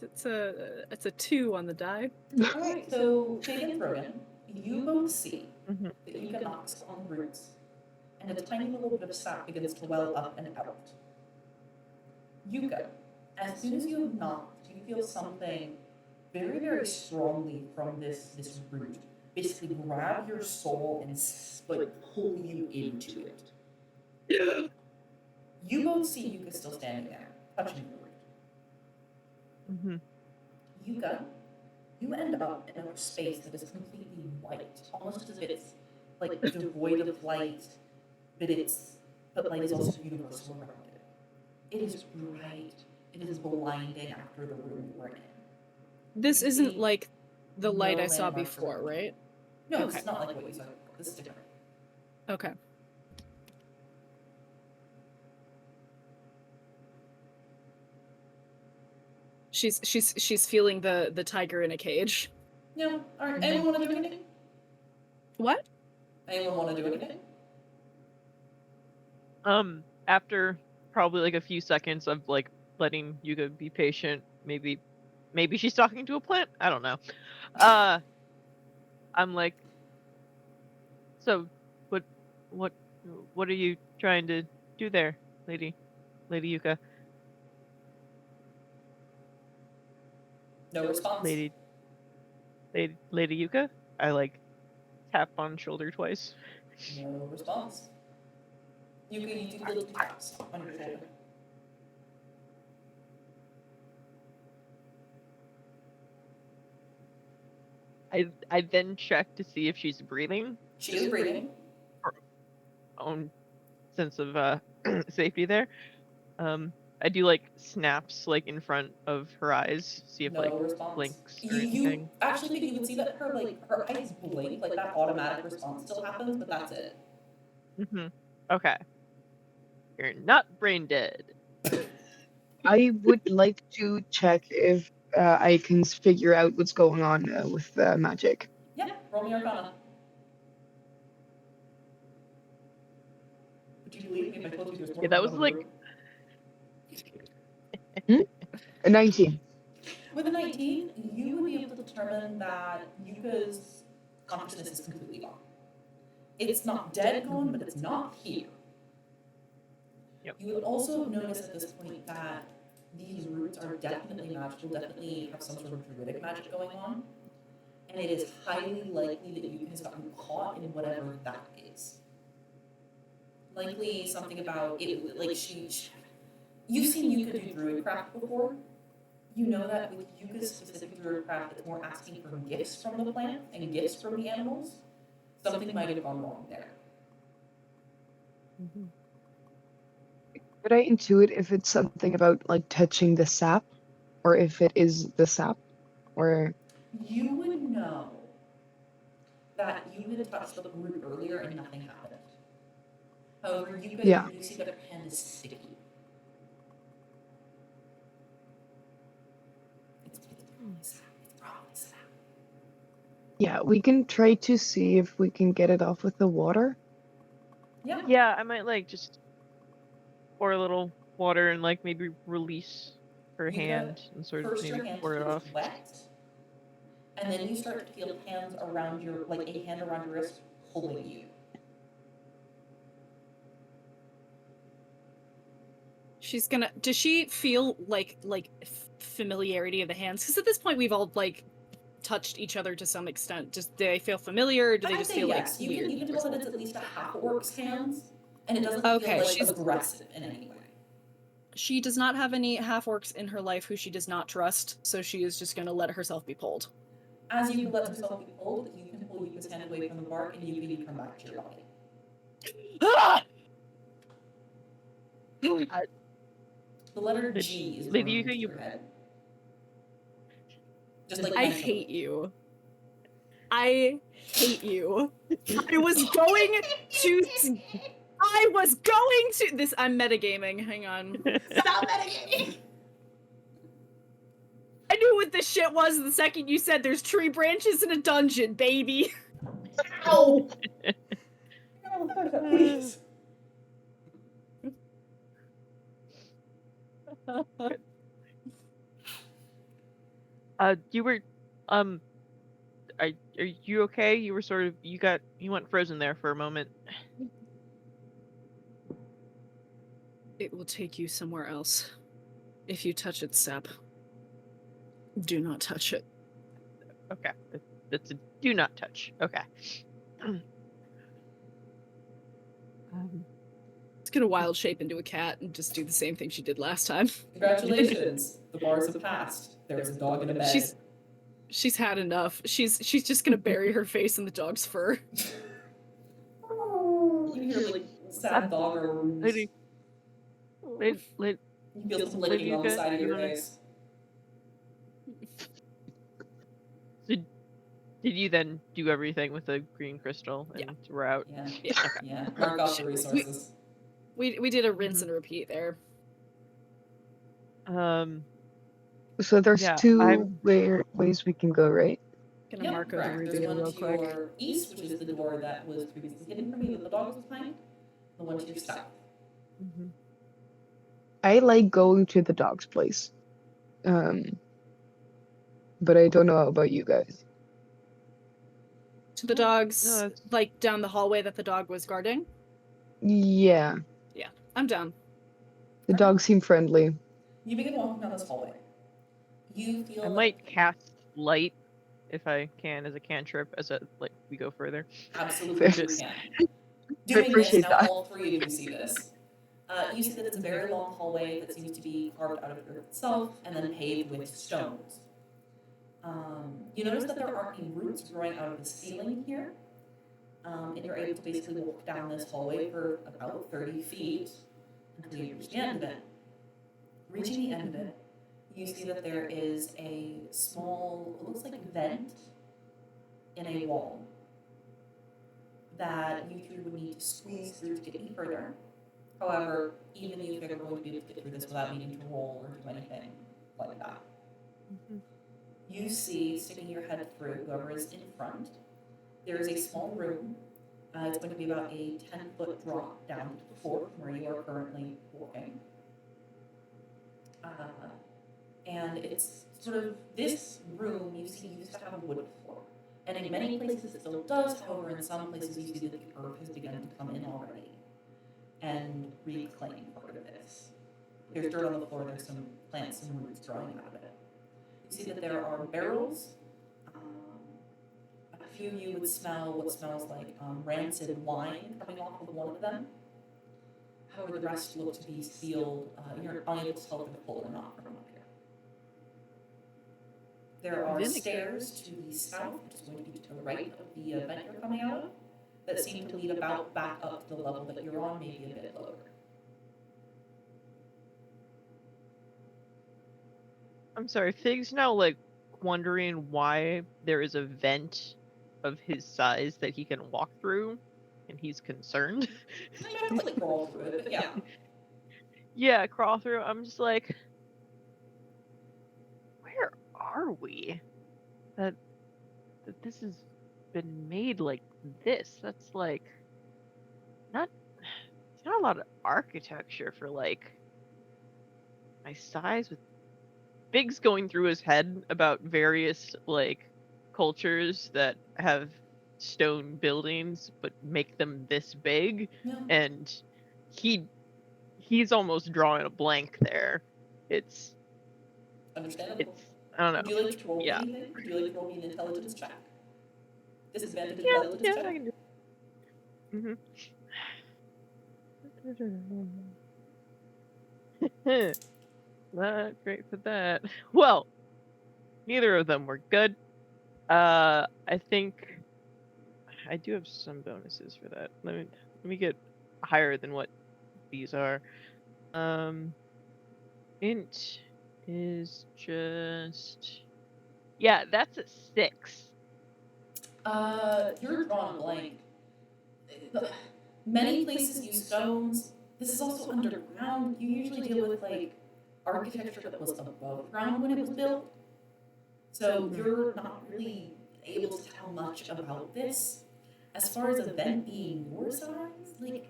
it's a 2 on the die. Alright, so Fig and Throgyn, you both see Mhm. that Yuka knocks on the roots, and a tiny little bit of sap begins to well up and out. Yuka, as soon as you have knocked, you feel something very, very strongly from this root basically grab your soul and like pull you into it. You both see Yuka still standing there, touching the root. Mhm. Yuka, you end up in a space that is completely white, almost as if it's like devoid of light, but light is also universal around it. It is bright. It is blinding after the room we're in. This You isn't see like the light no I saw landmarks before, around you. right? No, Okay. it's not like what you saw before. This is different. Okay. She's feeling the tiger in a cage. No. Alright, anyone want to do anything? What? Anyone want to do anything? After probably like a few seconds of like letting Yuka be patient, maybe she's talking to a plant. I don't know. I'm like, so what what are you trying to do there, Lady Yuka? No response. Lady Yuka? I like tap on shoulder twice. No response. Yuka, you do feel 2 taps on your shoulder. I then check to see if she's breathing. She is breathing. Own sense of safety there. I do like snaps like in front of her eyes, see if No like response. blinks or You anything. actually think you would see that her eyes blink, like that automatic response still happens, but that's it. Okay. You're not brain dead. I would like to check if I can figure out what's going on with magic. Yeah, roll me Arcana. Would you believe me if I told you there's more Yeah, that was people in like the room? A 19. With a 19, you would be able to determine that Yuka's consciousness is completely gone. It's not dead gone, but it's not here. Yep. You would also notice at this point that these roots are definitely magical, definitely have some sort of druidic magic going on. And it is highly likely that Yuka has gotten caught in whatever that is. Likely something about it, like you've seen Yuka do druidcraft before. You know that with Yuka's specific druidcraft, it's more asking for gifts from the plant and gifts from the animals. Something might have gone wrong there. Could I intuit if it's something about like touching the sap, or if it is the sap, or You would know that you had touched the root earlier and nothing happened. However, you see that her hand is sticky. It's probably sap. It's probably sap. yeah, we can try to see if we can get it off with the water. Yeah. Yeah, I might like just pour a little water and like maybe release her hand and sort of First your maybe hand pour it feels off. wet, and then you start to feel hands around your, like a hand around your wrist pulling you. She's gonna. Does she feel like familiarity of the hands? Because at this point, we've all like touched each other to some extent. Do they feel familiar? Or do they I'd just say feel yes. like You weird? can tell that it's at least a half orc's hands, and it doesn't Okay, feel like she's- aggressive in any way. She does not have any half orcs in her life who she does not trust, so she is just gonna let herself be pulled. As you let yourself be pulled, you can pull Yuka's hand away from the bark, and you can come back to your body. The letter G is Lady going Yuka, into you- your head. Just like I mentally. hate you. I hate you. I was going to this. I'm metagaming. Hang on. Stop metagaming. I knew what this shit was the second you said there's tree branches in a dungeon, baby. Ow! Please. You were, are you okay? You were sort of, you went frozen there for a moment. It will take you somewhere else. If you touch it, Sep. Do not touch it. Okay, that's a do not touch. Okay. It's gonna wild shape into a cat and just do the same thing she did last time. Congratulations. The bars have passed. There was a dog in a bed. She's had enough. She's just gonna bury her face in the dog's fur. You hear like sad dog Lady, You feel some licking on the Yuka, side of you your wanna- face. did you then do everything with the green crystal and we're out? Yeah. Yeah. Mark off the resources. We did a rinse and repeat there. So there's Yeah, two ways we can go, right? Gonna mark over correct. the There's reveal one real to quick. your east, which is the door that was previously hidden from you that the dog was behind. The one to your south. I like going to the dog's place. But I don't know about you guys. To the dogs, No, it's- like down the hallway that the dog was guarding. Yeah, I'm down. the dogs seem friendly. You begin walking down this hallway. You feel I might cast light if I can as a cantrip as we go further. absolutely you Just- can. I Doing this, appreciate now that. all three of you see this. You see that it's a very long hallway that seems to be carved out of the earth itself and then paved with stones. You notice that there aren't any roots growing out of the ceiling here. And you're able to basically walk down this hallway for about 30 feet until you reach the end of it. Reaching the end of it, you see that there is a small, it looks like a vent in a wall that you two would need to squeeze through to get any further. However, even you are going to be able to get through this without needing to roll or do anything like that. You see, sticking your head through, whoever is in front, there is a small room. It's going to be about a 10-foot drop down to the floor from where you are currently walking. And it's sort of this room you see used to have a wood floor. And in many places it still does, however, in some places you see that the earth has begun to come in already and reclaim part of this. There's dirt on the floor, there's some plants and roots growing out of it. You see that there are barrels. A few of you would smell what smells like rancid wine coming off of one of them. However, the rest look to be sealed. You're unable to tell if they're full or not from up here. There are stairs to the south, which is going to be to the right of the vent you're coming out of, that seem to lead about back up to the level that you're on, maybe a bit lower. I'm sorry, Fig's now wondering why there is a vent of his size that he can walk through, and he's concerned. You have to crawl through it, but yeah. Yeah, crawl through. I'm just like, where are we? That this has been made like this. That's not it's not a lot of architecture for my size. With Big's going through his head about various cultures that have stone buildings but make them this big, Yeah. and he he's almost drawing a blank there. It's Understandable. I don't know. Would you like to roll Yeah. anything? Would you like to roll me an intelligence check? Disadvantage Yeah, intelligence check? I can do. Not great for that. Well, neither of them were good. I think I do have some bonuses for that. Let me get higher than what these are. Int is just that's a 6. You're drawing a blank. Many places use stones. This is also underground. You usually deal with like architecture that was above ground when it was built. So you're not really able to tell much about this. As far as a vent being your size, like,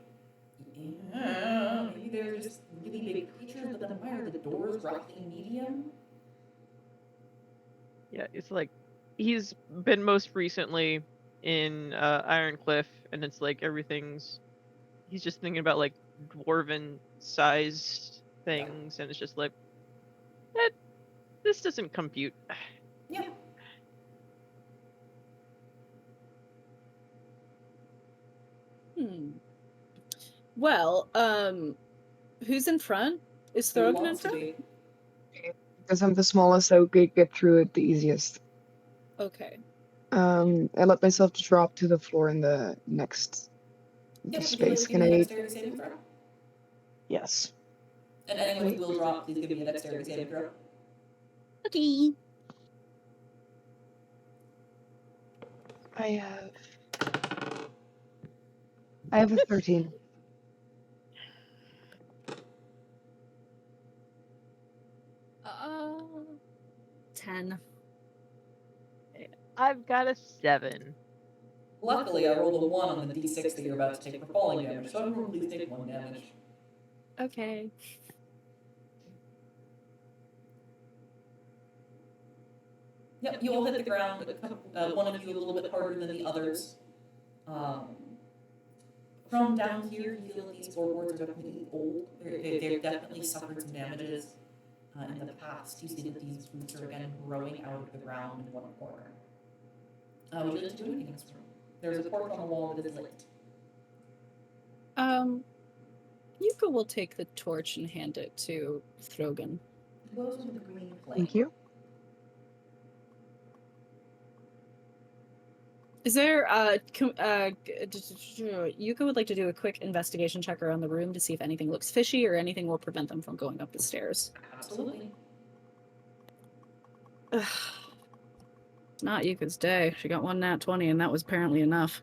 yeah, maybe there's just really big creatures, but then why are the doors roughly medium? Yeah, it's like he's been most recently in Iron Cliff, and it's like he's just thinking about like dwarven sized things, and it's just like this doesn't compute. Yeah. Well, who's in front? Is Who Throgyn in wants to front? be? Because I'm the smallest, I could get through it the easiest. Okay. I let myself drop to the floor in the next Yep, space. would you Can like to I? give me a dexterity saving throw? Yes. And anyone Wait. who will drop, please give me a dexterity saving throw. Okay. I have a 13. Uh, 10. I've got a 7. Luckily, I rolled a 1 on the d6 that you're about to take for falling damage, so everyone please take 1 damage. Okay. Yep, you all hit the ground, one of you a little bit harder than the others. From down here, you feel that these floorboards are definitely old. They've definitely suffered some damages in the past. You see that these roots are again growing out of the ground in one corner. Would you like to do anything in this room? There's a torch on the wall that is lit. Yuka will take the torch and hand it to Throgyn. It glows with a green flame. Thank you. Is there Yuka would like to do a quick investigation check around the room to see if anything looks fishy or anything will prevent them from going up the stairs. Absolutely. Not Yuka's day. She got one nat 20 and that was apparently enough.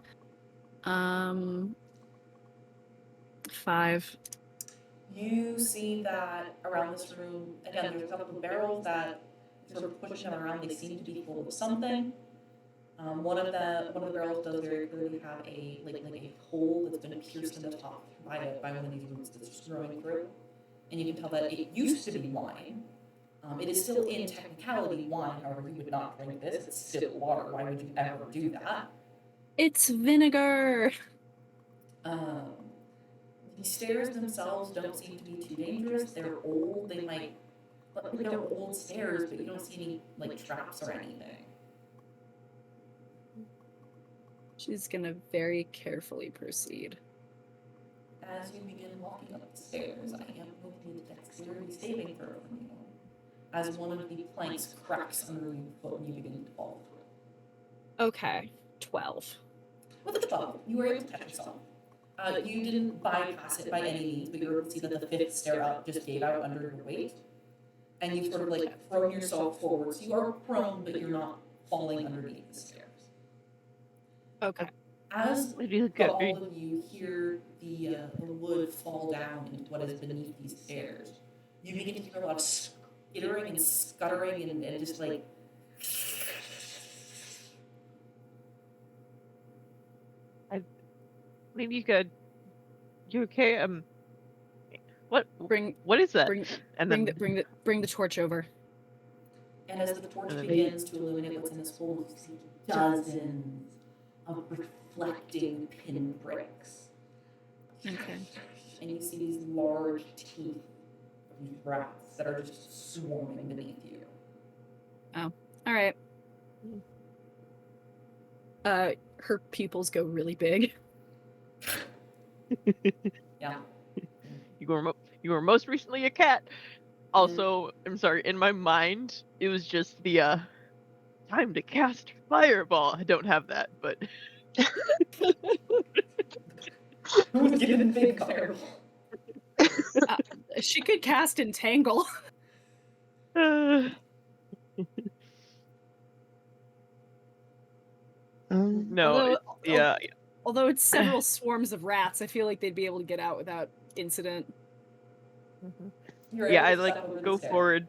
5. You see that around this room, again, there's a couple of barrels that sort of pushing them around. They seem to be full of something. One of the barrels does very clearly have a hole that's been pierced in the top by one of these roots that's just growing through, and you can tell that it used to be wine. It is still in technicality wine. However, you would not drink this. It's still water. Why would you ever do that? It's vinegar. The stairs themselves don't seem to be too dangerous. They're old. They're old stairs, but you don't see any traps or anything. She's gonna very carefully proceed. As you begin walking up the stairs, I am going to need a dexterity saving throw from you, as one of the planks cracks under your foot and you begin to fall through. Okay, 12. With a 12, you were able to catch yourself. You didn't bypass it by any means, but you were able to see that the fifth stair up just gave out under your weight. And you've sort of thrown yourself forward. So you are prone, but you're not falling underneath the stairs. Okay. As all of you hear the wood fall down into what is beneath these stairs, you begin to hear a lot of skittering and scuttering and just Maybe you could. You okay? What is that? Bring the torch over. And as the torch begins to illuminate what's in this hole, you see dozens of reflecting pinpricks. Okay. And you see these large teeth of these rats that are just swarming beneath you. All right. Her pupils go really big. Yeah. You were most recently a cat. Also, I'm sorry, in my mind, it was just the time to cast fireball. I don't have that, but Who was given big fireball? She could cast entangle. no, Although it's several swarms of rats, I feel like they'd be able to get out without incident. You're yeah, able I to step over the go stair. forward.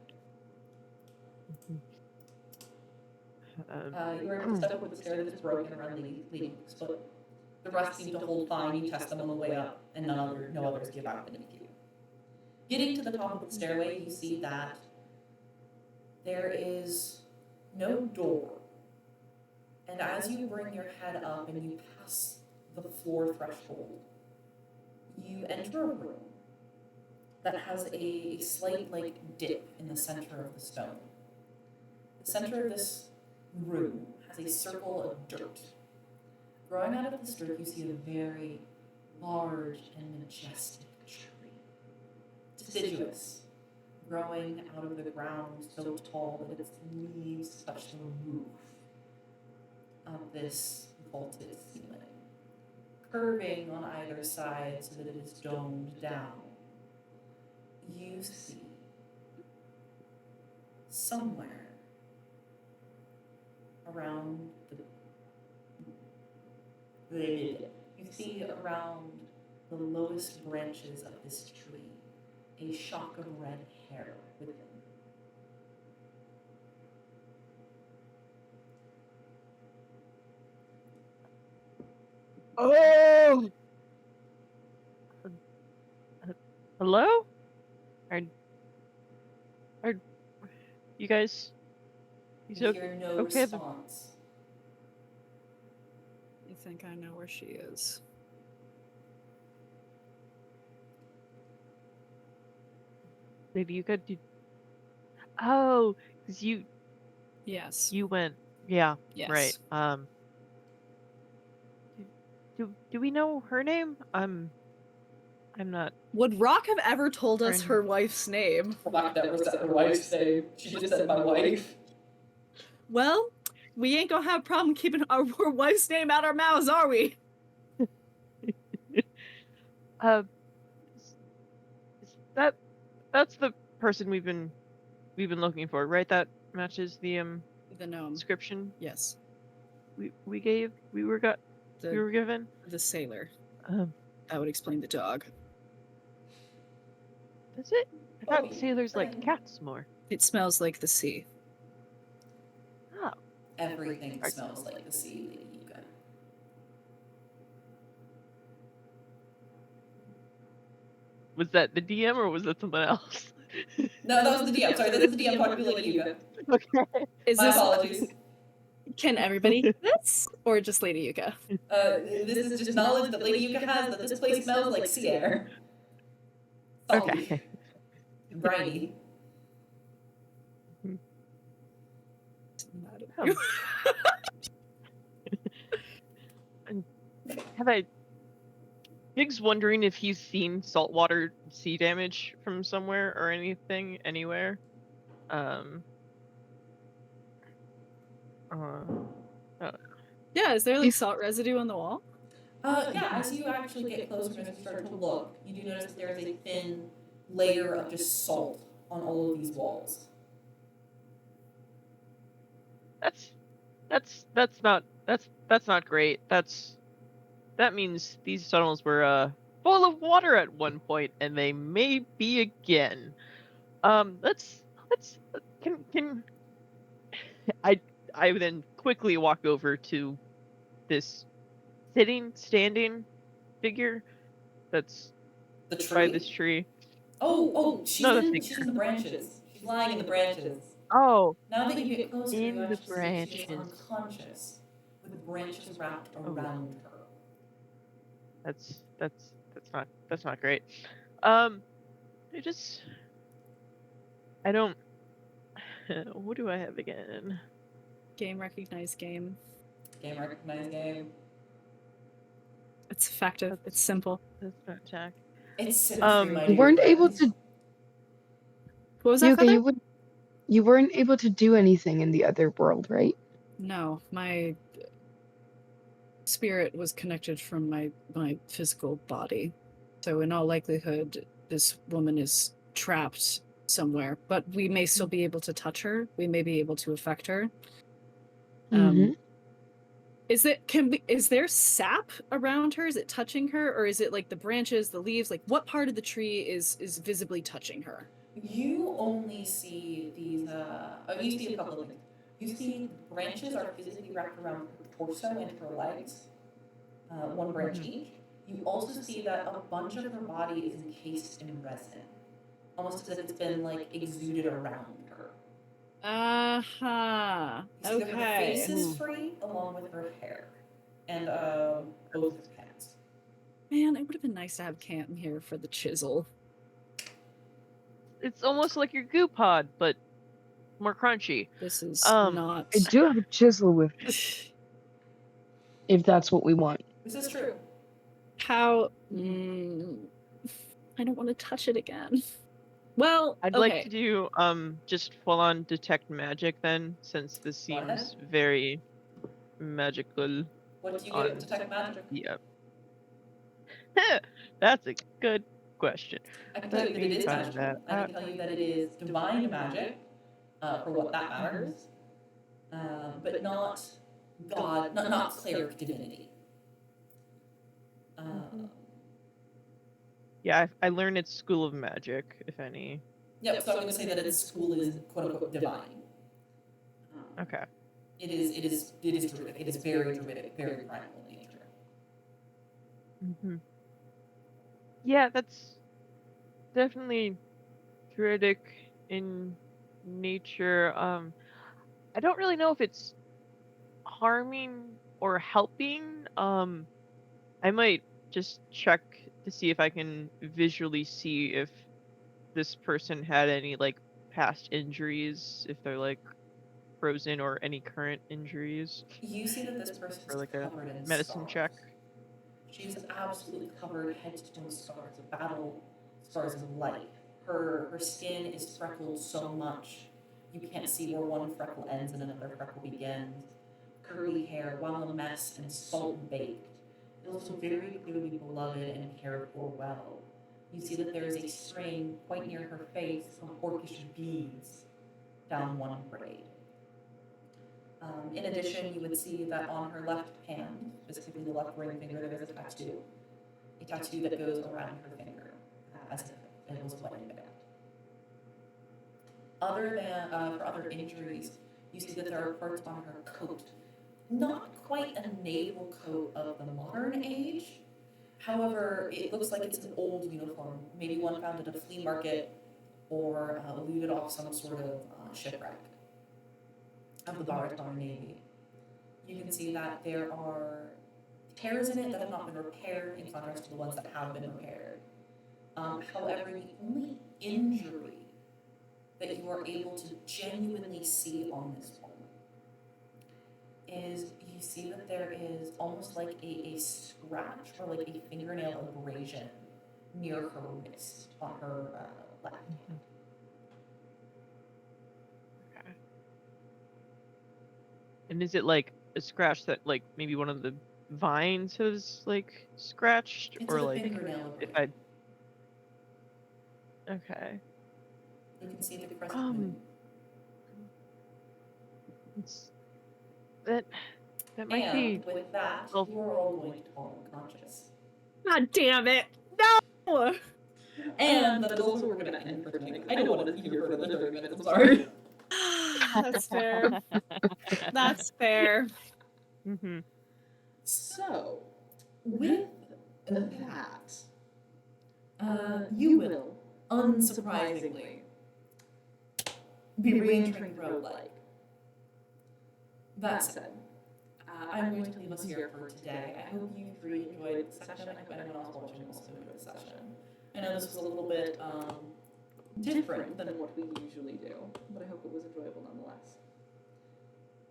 You were able to step over the stair that is broken around leading, but the rest seem to hold fine. You test them on the way up, and no others give out beneath you. Getting to the top of the stairway, you see that there is no door. And as you bring your head up and you pass the floor threshold, you enter a room that has a slight dip in the center of the stone. The center of this room has a circle of dirt. Growing out of this dirt, you see a very large and majestic tree. Deciduous, growing out of the ground so tall that its leaves touch the roof of this vaulted ceiling, curving on either side so that it is domed down. You see somewhere around the lowest branches of this tree a shock of red hair within. Oh! Hello? Are you guys? You hear no okay? response. I think I know where she is. Maybe Yuka did. Oh, because Yes. you went. Yeah. Yes. Right. Do we know her name? I'm not. Would Rock have ever told us Friend. her wife's name? Rock never said her wife's name. She just said my wife. Well, we ain't gonna have a problem keeping our wife's name out our mouths, are we? That's the person we've been looking for, right? That matches the The gnome. description Yes. we were given. The sailor. That would explain the dog. That's it. I thought sailors like cats more. It smells like the sea. Oh. Everything smells like the sea, Lady Yuka. Was that the DM or was that someone else? No, that was the DM. Sorry, that's the DM talking to Lady Yuka. Okay. My apologies. Can everybody hear this? Or just Lady Yuka? This is just knowledge that Lady Yuka has that this place smells like sea air. Salty. Okay. And briny. Big's wondering if he's seen saltwater sea damage from somewhere or anything, anywhere. Yeah, is there like salt residue on the wall? Yeah, as you actually get closer and as you start to look, you do notice that there is a thin layer of just salt on all of these walls. That's not great. That means these tunnels were full of water at one point, and they may be again. Can I then quickly walk over to this standing figure that's The tree? by this tree. She's No, in the branches. She's lying in the branches. Oh, Now that you get closer, in you the actually see she is branches. unconscious, with branches wrapped around her. That's That's not great. I just I don't. What do I have again? Game recognized game. Game recognized game. It's effective. It's simple. That's not attack. It's You You weren't able to, What was that, Yuka, Feather? you weren't able to do anything in the other world, right? No, my spirit was connected from my physical body. So in all likelihood, this woman is trapped somewhere. But we may still be able to touch her. We may be able to affect her. Mm-hmm. Is there sap around her? Is it touching her, or is it like the branches, the leaves? Like what part of the tree is visibly touching her? You only see these, you see a couple of things. You see branches are physically wrapped around her torso and her legs, one branch each. You also see that a bunch of her body is encased in resin, almost as if it's been, like, exuded around her. Uh-huh. You see that her Okay. face is free, along with her hair, and both of her hands. Man, it would have been nice to have Cam here for the chisel. It's almost like your goo pod, but more crunchy. This is not. I do have a chisel with me, if that's what we want. This is true. How? I don't want to touch it again. Well, I'd like to do just full on detect magic then, since this Go ahead. seems very magical. What do you get with detect magic? Yeah. That's a good question. I can tell you that it is Find magical. that I can tell you that it is divine magic, for what that matters, but not God, not cleric divinity. Yeah, I learned it's School of Magic, if any. Yep. So I'm going to say that its school is quote unquote divine. Okay. It is druidic. It is very druidic, very primal in nature. Mm-hmm. Yeah, that's definitely druidic in nature. I don't really know if it's harming or helping. I might just check to see if I can visually see if this person had any like past injuries, if they're like frozen or any current injuries, You see that this person or is like a covered in medicine scars. check. She's absolutely covered head to toe scars of battle, scars of life. Her skin is freckled so much you can't see where one freckle ends and another freckle begins. Curly hair, while a mess and salt baked, is also very clearly beloved and cared for well. You see that there is a string quite near her face of orcish beads down one braid. In addition, you would see that on her left hand, specifically the left ring finger, there is a tattoo that goes around her finger, as if it was a wedding band. Other than, for other injuries, you see that there are parts on her coat, not quite a naval coat of the modern age. However, it looks like it's an old uniform, maybe one found at a flea market or looted off some sort of shipwreck of the Barattar Navy. You can see that there are tears in it that have not been repaired in contrast to the ones that have been repaired. However, the only injury that you are able to genuinely see on this one is you see that there is almost like a scratch or like a fingernail abrasion near her wrist on her left hand. Okay. And is it like a scratch that like maybe one of the vines has like scratched, It's or a like fingernail if abrasion. okay. You can see the crescent. It's that might And be with that, well, you are all going to fall unconscious. God damn it! No. And that is also where we're going to end for tonight. I don't want to be here for another 30 minutes. I'm sorry. That's fair. That's fair. mm-hmm. So, with that, you will, unsurprisingly, be re-entering the road like. That said, I'm going to leave us here for today. I hope you three enjoyed the session. I hope anyone else watching also enjoyed the session. I know this was a little bit Different than what we usually do, but I hope it was enjoyable nonetheless.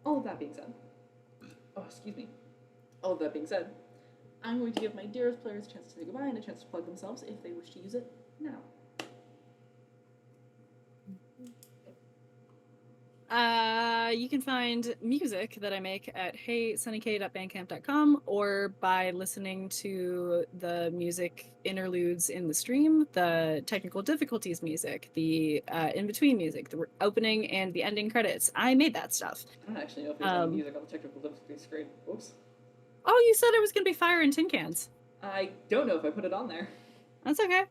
All of that being said, all of that being said, I'm going to give my dearest players a chance to say goodbye and a chance to plug themselves if they wish to use it now. You can find music that I make at heysunnyk.bandcamp.com or by listening to the music interludes in the stream, the technical difficulties music, the in-between music, the opening and the ending credits. I made that stuff. I don't actually know if there's any music on the technical difficulty screen. Oops. Oh, you said it was going to be fire and tin cans. I don't know if I put it on there. That's okay.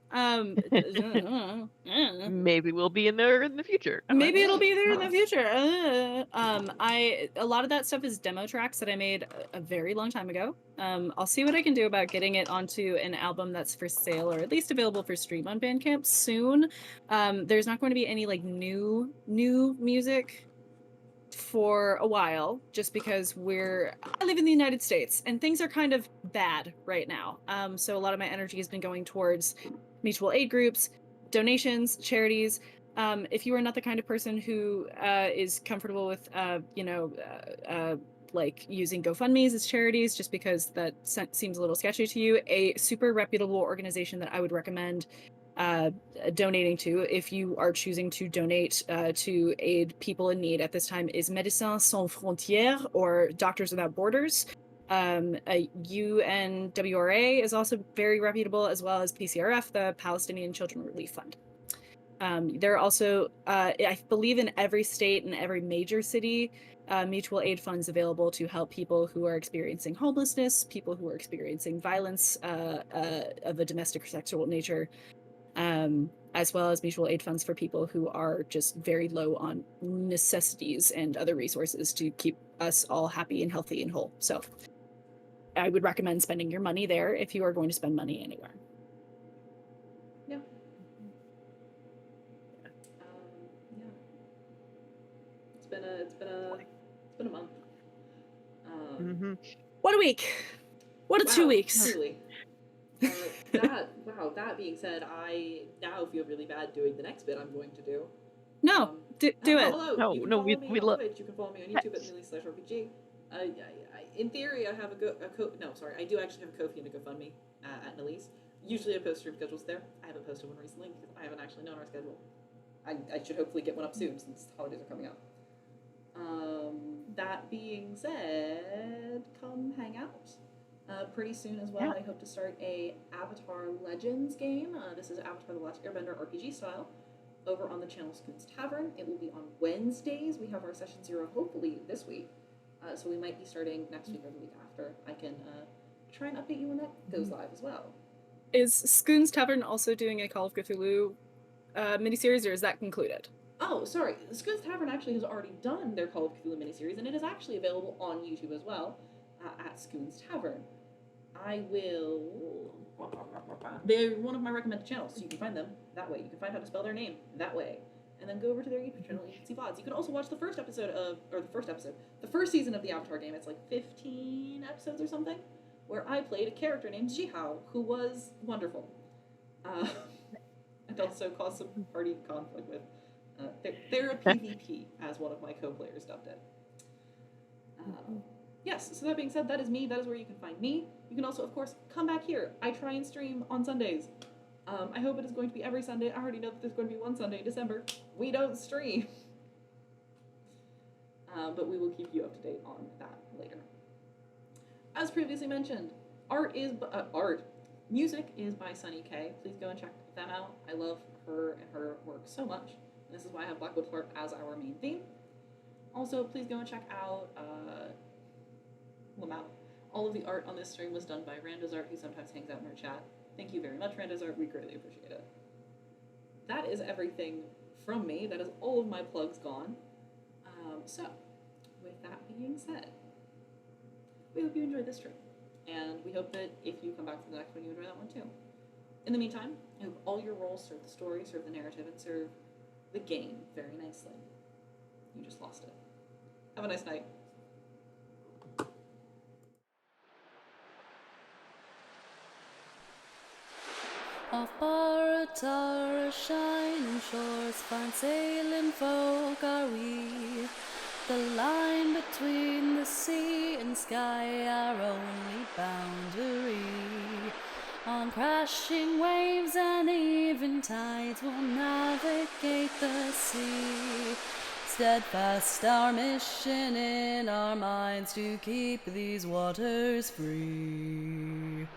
Maybe we'll be in there in the future. Maybe it'll be there in the future. A lot of that stuff is demo tracks that I made a very long time ago. I'll see what I can do about getting it onto an album that's for sale or at least available for stream on Bandcamp soon. There's not going to be any like new music for a while, just because I live in the United States and things are kind of bad right now. So a lot of my energy has been going towards mutual aid groups, donations, charities. If you are not the kind of person who is comfortable with, like using GoFundMe's as charities, just because that seems a little sketchy to you, a super reputable organization that I would recommend donating to if you are choosing to donate to aid people in need at this time is Médecins Sans Frontières, or Doctors Without Borders. UNWRA is also very reputable, as well as PCRF, the Palestinian Children Relief Fund. There are also, I believe in every state and every major city, mutual aid funds available to help people who are experiencing homelessness, people who are experiencing violence of a domestic or sexual nature, as well as mutual aid funds for people who are just very low on necessities and other resources to keep us all happy and healthy and whole. So I would recommend spending your money there if you are going to spend money anywhere. Yeah. It's been a month. What a week! What a 2 weeks! Truly. That being said, I now feel really bad doing the next bit I'm going to do. No, do it. Hello. No, You can no, follow we me on love. Twitch. You can follow me on YouTube at Millie/RPG. In theory, I have I do actually have a Ko-fi and a GoFundMe at Nilly's. Usually I post stream schedules there. I haven't posted one recently because I haven't actually known our schedule. I should hopefully get one up soon since holidays are coming up. That being said, come hang out. Pretty soon as well, I hope to start a Avatar Legends game. This is Avatar The Last Airbender RPG style over on the channel Scoot's Tavern. It will be on Wednesdays. We have our session 0 hopefully this week. So we might be starting next week or the week after. I can try and update you when that goes live as well. Is Scoot's Tavern also doing a Call of Cthulhu miniseries, or is that concluded? Oh, sorry. Scoot's Tavern actually has already done their Call of Cthulhu miniseries, and it is actually available on YouTube as well at Scoot's Tavern. They're one of my recommended channels, so you can find them that way. You can find how to spell their name that way. And then go over to their YouTube channel and you can see VODs. You can also watch the first season of the Avatar game. It's like 15 episodes or something, where I played a character named Jihao, who was wonderful. And also caused some party conflict with. They're a PvP, as one of my co-players dubbed it. Yes, so that being said, that is me. That is where you can find me. You can also, of course, come back here. I try and stream on Sundays. I hope it is going to be every Sunday. I already know that there's going to be one Sunday in December. We don't stream. But we will keep you up to date on that later. As previously mentioned, music is by Sunny K. Please go and check them out. I love her and her work so much. And this is why I have Blackwood Flirt as our main theme. Also, please go and check out Lamau. All of the art on this stream was done by Rando's Art, who sometimes hangs out in our chat. Thank you very much, Rando's Art. We greatly appreciate it. That is everything from me. That is all of my plugs gone. So, with that being said, we hope you enjoyed this stream. And we hope that if you come back for the next one, you enjoy that one too. In the meantime, I hope all your roles serve the story, serve the narrative, and serve the game very nicely. You just lost it. Have a nice night. Afar Tara shining shores, fine sailing folk are we. The line between the sea and sky, our only boundary. On crashing waves and even tides, we'll navigate the sea. Steadfast our mission in our minds to keep these waters free.